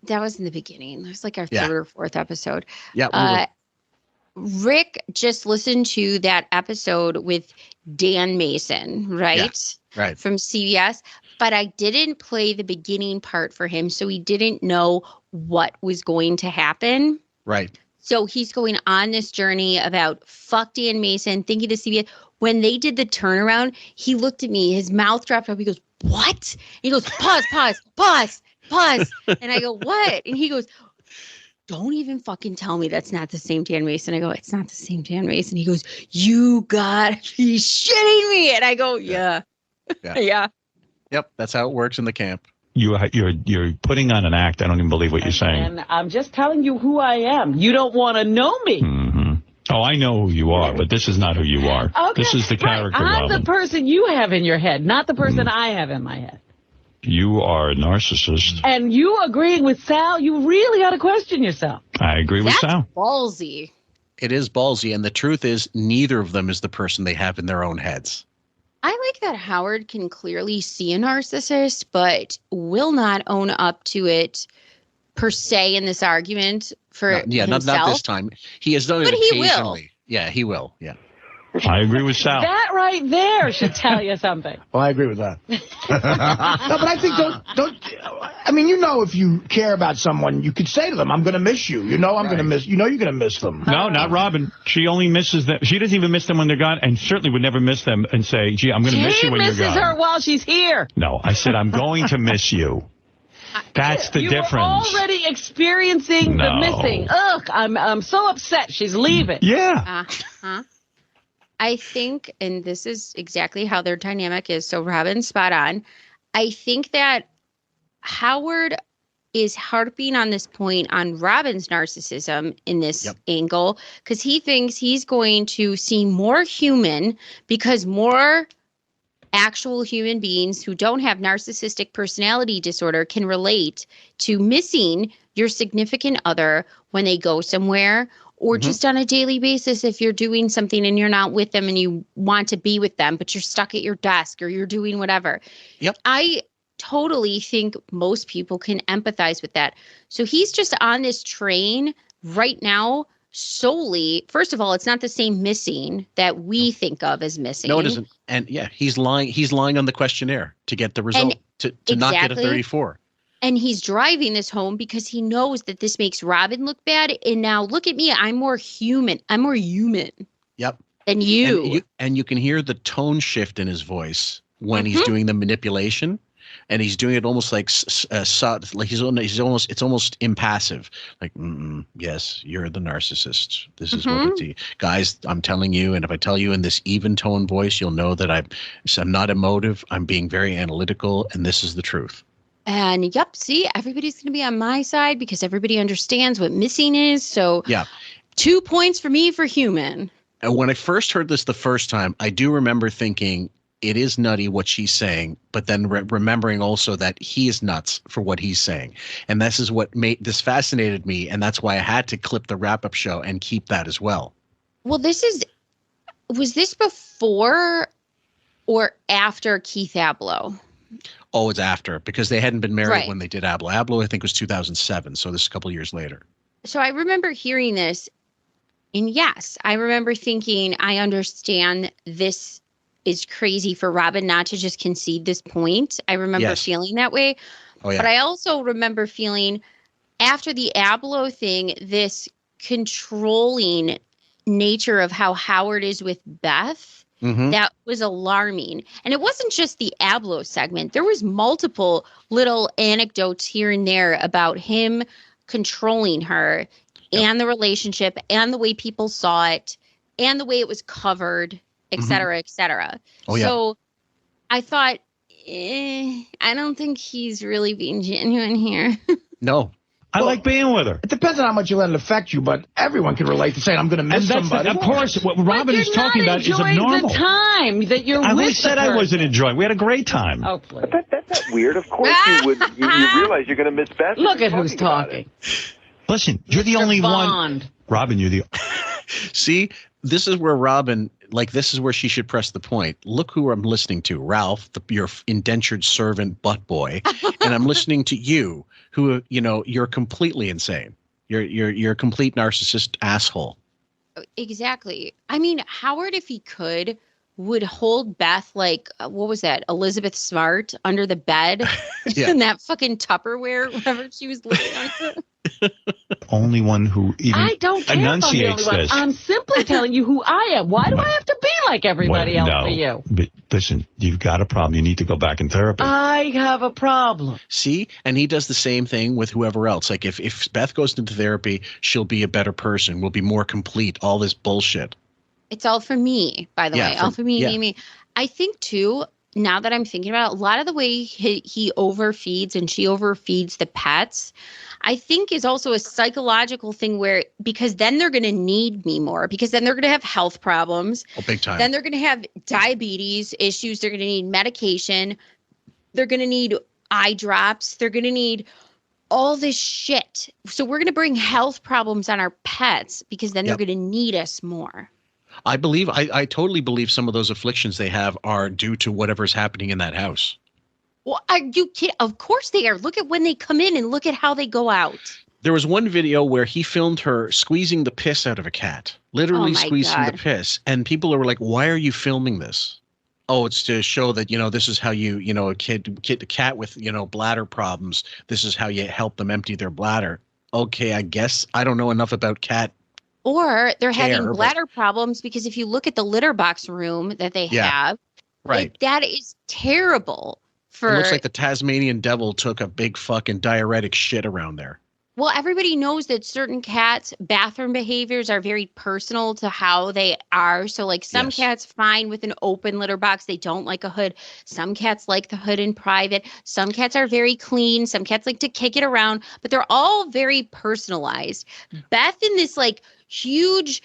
Speaker 9: that was in the beginning. It was like our 3rd or 4th episode.
Speaker 1: Yeah.
Speaker 9: Rick just listened to that episode with Dan Mason, right?
Speaker 1: Yeah, right.
Speaker 9: From CBS. But I didn't play the beginning part for him, so he didn't know what was going to happen.
Speaker 1: Right.
Speaker 9: So he's going on this journey about fuck Dan Mason, thinking to CBS. When they did the turnaround, he looked at me, his mouth dropped up. He goes, what? And he goes, pause. And I go, what? And he goes, don't even fucking tell me that's not the same Dan Mason. I go, it's not the same Dan Mason. He goes, you got to be shitting me. And I go, yeah.
Speaker 1: Yep, that's how it works in the camp.
Speaker 3: You're putting on an act. I don't even believe what you're saying.
Speaker 4: And I'm just telling you who I am. You don't want to know me.
Speaker 3: Mm-hmm. Oh, I know who you are, but this is not who you are.
Speaker 4: Okay.
Speaker 3: This is the character.
Speaker 4: I'm
Speaker 3: Robin.
Speaker 4: the person you have in your head, not the person I have in my head.
Speaker 3: You are a narcissist.
Speaker 4: And you agreeing with Sal, you really ought to question yourself.
Speaker 3: I agree with Sal.
Speaker 9: Ballsy.
Speaker 1: It is ballsy, and the truth is neither of them is the person they have in their own heads.
Speaker 9: I like that Howard can clearly see a narcissist, but will not own up to it per se in this argument for himself.
Speaker 1: Not this time. He has done it occasionally. Will. Yeah, he will. Yeah.
Speaker 3: I agree with Sal.
Speaker 4: That right there should tell you something.
Speaker 10: Well, I agree with that. No, but I think I mean, if you care about someone, you could say to them, I'm going to miss you. I'm going to miss, you're going to miss them.
Speaker 3: No, not Robin. She only misses them. She doesn't even miss them when they're gone, and certainly would never miss them and say, gee, I'm going to miss you when you're gone.
Speaker 4: She misses her while she's here.
Speaker 3: No, I said, I'm going to miss you. That's the difference.
Speaker 4: You're already experiencing the missing. Ugh, I'm so upset she's leaving.
Speaker 3: Yeah.
Speaker 9: Uh-huh. I think, and this is exactly how their dynamic is, so Robin's spot on. I think that Howard is harping on this point on Robin's narcissism in this angle because he thinks he's going to seem more human because more actual human beings who don't have narcissistic personality disorder can relate to missing your significant other when they go somewhere or just on a daily basis if you're doing something and you're not with them and you want to be with them, but you're stuck at your desk or you're doing whatever.
Speaker 1: Yep.
Speaker 9: I totally think most people can empathize with that. So he's just on this train right now solely. First of all, it's not the same missing that we think of as missing.
Speaker 1: No, it isn't. And he's lying on the questionnaire to get the result, to not get a 34.
Speaker 9: And he's driving this home because he knows that this makes Robin look bad. And now look at me. I'm more human.
Speaker 1: Yep.
Speaker 9: Than you.
Speaker 1: And you can hear the tone shift in his voice when he's doing the manipulation. And he's doing it almost like it's almost impassive. Like, yes, you're the narcissist. This is what it's. Guys, I'm telling you, and if I tell you in this even tone voice, you'll know that I'm not emotive. I'm being very analytical, and this is the truth.
Speaker 9: And see, everybody's going to be on my side because everybody understands what missing is. So 2 points for me for human.
Speaker 1: And when I first heard this the first time, I do remember thinking it is nutty what she's saying, but then remembering also that he is nuts for what he's saying. And this is what made this fascinated me. And that's why I had to clip the wrap-up show and keep that as well.
Speaker 9: Well, was this before or after Keith Abloh?
Speaker 1: Oh, it's after, because they hadn't been married when they did Abloh. Abloh, I think, was 2007, so this is a couple of years later.
Speaker 9: So I remember hearing this, and yes, I remember thinking, I understand this is crazy for Robin not to just concede this point. I remember feeling that way.
Speaker 1: Oh, yeah.
Speaker 9: But I also remember feeling, after the Abloh thing, this controlling nature of how Howard is with Beth. That was alarming. And it wasn't just the Abloh segment. There was multiple little anecdotes here and there about him controlling her and the relationship and the way people saw it and the way it was covered, et cetera, et cetera.
Speaker 1: Oh, yeah.
Speaker 9: So I thought, I don't think he's really being genuine here.
Speaker 1: No.
Speaker 3: I like being with her.
Speaker 10: It depends on how much you let it affect you, but everyone can relate to saying, I'm going to miss somebody.
Speaker 3: Of course, what Robin is talking about is abnormal.
Speaker 4: The time that you're with
Speaker 3: I said I wasn't enjoying. We had a great time.
Speaker 4: Oh, please.
Speaker 15: But that's not weird. Of course you would. You realize you're going to miss Beth.
Speaker 4: Look at who's talking.
Speaker 3: Listen, you're the only
Speaker 4: Bond.
Speaker 3: one. Robin, you're the...
Speaker 1: See, this is where Robin, this is where she should press the point. Look who I'm listening to. Ralph, your indentured servant butt boy. And I'm listening to you, who, you're completely insane. You're a complete narcissist asshole.
Speaker 9: Exactly. I mean, Howard, if he could, would hold Beth like, what was that, Elizabeth Smart under the bed in that fucking Tupperware, whatever she was living under.
Speaker 3: Only one who even
Speaker 4: I don't care
Speaker 3: enunciates
Speaker 4: if I'm the only
Speaker 3: this.
Speaker 4: one. I'm simply telling you who I am. Why do I have to be like everybody else for you?
Speaker 3: But listen, you've got a problem. You need to go back in therapy.
Speaker 4: I have a problem.
Speaker 1: See? And he does the same thing with whoever else. Like if Beth goes into therapy, she'll be a better person, will be more complete, all this bullshit.
Speaker 9: It's all for me, by the way. All for me, me. I think, too, now that I'm thinking about it, a lot of the way he overfeeds and she overfeeds the pets, I think is also a psychological thing where, because then they're going to need me more, because then they're going to have health problems.
Speaker 1: Oh, big time.
Speaker 9: Then they're going to have diabetes issues. They're going to need medication. They're going to need eye drops. They're going to need all this shit. So we're going to bring health problems on our pets because then they're going to need us more.
Speaker 1: I totally believe some of those afflictions they have are due to whatever's happening in that house.
Speaker 9: Well, are you kidding? Of course they are. Look at when they come in and look at how they go out.
Speaker 1: There was one video where he filmed her squeezing the piss out of a cat, literally squeezing the piss. And people were like, why are you filming this? Oh, it's to show that, this is how a cat with, bladder problems. This is how you help them empty their bladder. Okay, I guess I don't know enough about cat.
Speaker 9: Or they're having bladder problems because if you look at the litter box room that they have,
Speaker 1: right,
Speaker 9: that is terrible.
Speaker 1: It looks like the Tasmanian devil took a big fucking diuretic shit around there.
Speaker 9: Well, everybody knows that certain cats' bathroom behaviors are very personal to how they are. So, like, some cats fine with an open litter box. They don't like a hood. Some cats like the hood in private. Some cats are very clean. Some cats like to kick it around. But they're all very personalized. Beth, in this, like, huge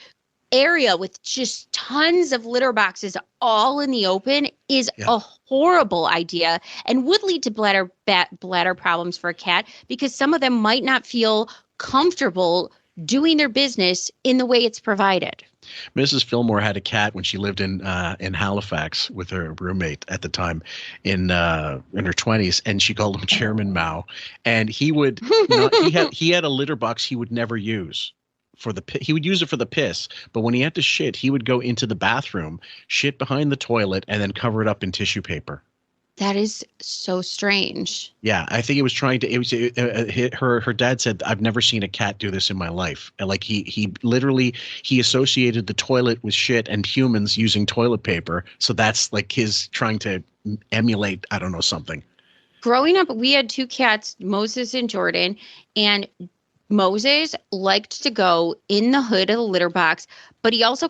Speaker 9: area with just tons of litter boxes all in the open is a horrible idea and would lead to bladder problems for a cat because some of them might not feel comfortable doing their business in the way it's provided.
Speaker 1: Mrs. Fillmore had a cat when she lived in Halifax with her roommate at the time in her 20s, and she called him Chairman Mao. And he would he had a litter box he would never use. He would use it for the piss, but when he had to shit, he would go into the bathroom, shit behind the toilet, and then cover it up in tissue paper.
Speaker 9: That is so strange.
Speaker 1: Yeah, I think it was trying to. It was her dad said, "I've never seen a cat do this in my life." And like he literally associated the toilet with shit and humans using toilet paper. So that's like his trying to emulate. I don't know, something.
Speaker 9: Growing up, we had two cats, Moses and Jordan, and Moses liked to go in the hood of the litter box, but he also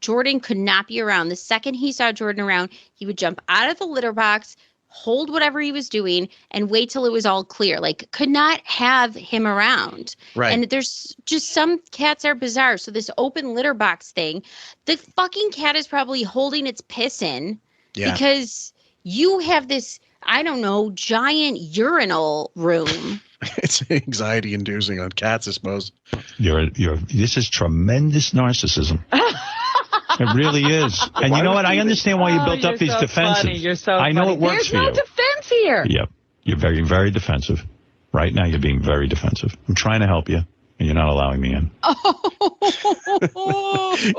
Speaker 9: Jordan could not be around. The second he saw Jordan around, he would jump out of the litter box, hold whatever he was doing, and wait till it was all clear. Like, could not have him around. Right. And there's just some cats are bizarre. So this open litter box thing, the fucking cat is probably holding its piss in because you have this, I don't know, giant urinal room.
Speaker 1: It's anxiety inducing on cats, I suppose.
Speaker 6: This is tremendous narcissism. It really is. And you know what? I understand why you built up these defenses.
Speaker 4: You're so
Speaker 6: I know
Speaker 4: funny.
Speaker 6: it works for you.
Speaker 4: There's no defense here.
Speaker 6: Yep. You're very, very defensive. Right now, you're being very defensive. I'm trying to help you, and you're not allowing me in.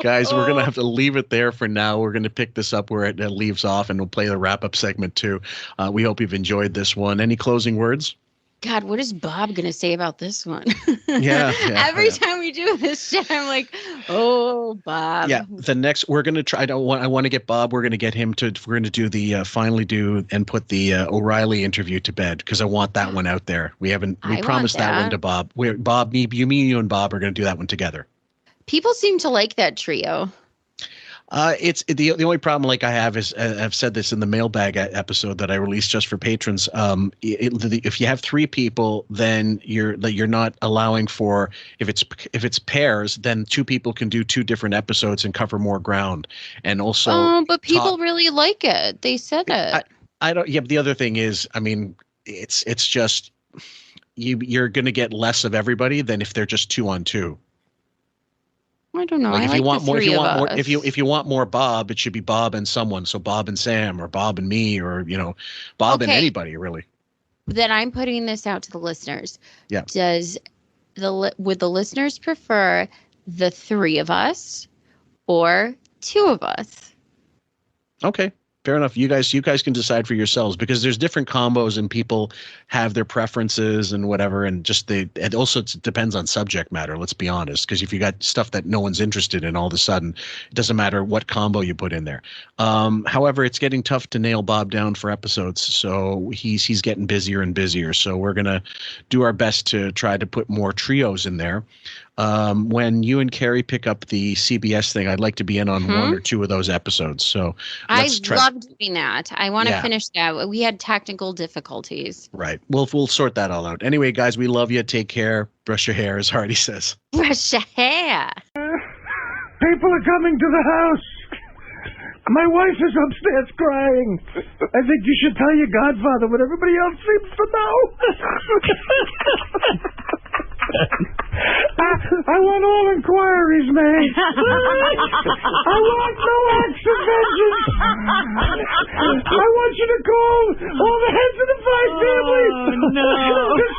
Speaker 1: Guys, we're going to have to leave it there for now. We're going to pick this up where it leaves off, and we'll play the wrap-up segment, too. We hope you've enjoyed this one. Any closing words?
Speaker 9: God, what is Bob going to say about this one?
Speaker 1: Every
Speaker 9: time we do this shit, I'm like, oh, Bob.
Speaker 1: Yeah, the next, we're going to try, I want to get Bob, we're going to get him to, we're going to do the, finally do and put the O'Reilly interview to bed because I want that one out there. We promised that one to Bob. Bob, you and Bob are going to do that one together.
Speaker 9: People seem to like that trio.
Speaker 1: It's the only problem like I have is I've said this in the mailbag episode that I released just for patrons. If you have three people, then you're not allowing for if it's pairs, then two people can do two different episodes and cover more ground. And also,
Speaker 9: but people really like it. They said it.
Speaker 1: I don't. Yeah, but the other thing is, I mean, it's just you're going to get less of everybody than if they're just 2 on 2.
Speaker 9: I don't know.
Speaker 1: Like
Speaker 9: if you want more,
Speaker 1: if you want more Bob, it should be Bob and someone. So Bob and Sam, or Bob and me, or Bob and anybody really.
Speaker 9: Then I'm putting this out to the listeners.
Speaker 1: Yeah.
Speaker 9: Would the listeners prefer the 3 of us or 2 of us?
Speaker 1: Okay. Fair enough. You guys can decide for yourselves because there's different combos and people have their preferences and whatever. And it also depends on subject matter. Let's be honest. Because if you got stuff that no one's interested in, all of a sudden, it doesn't matter what combo you put in there. However, it's getting tough to nail Bob down for episodes. So he's getting busier and busier. So we're going to do our best to try to put more trios in there. When you and Carrie pick up the CBS thing, I'd like to be in on 1 or 2 of those episodes. So
Speaker 9: I love doing that. I want to finish that. We had technical difficulties.
Speaker 1: Right. We'll sort that all out. Anyway, guys, we love you. Take care. Brush your hair, as Hardy says.
Speaker 9: Brush your hair.
Speaker 17: People are coming to the house. My wife is upstairs crying. I think you should tell your godfather what everybody else seems to know. I want all inquiries made. I want no acts of vengeance. I want you to call all the heads of the 5 families.
Speaker 4: Oh, no.
Speaker 17: Because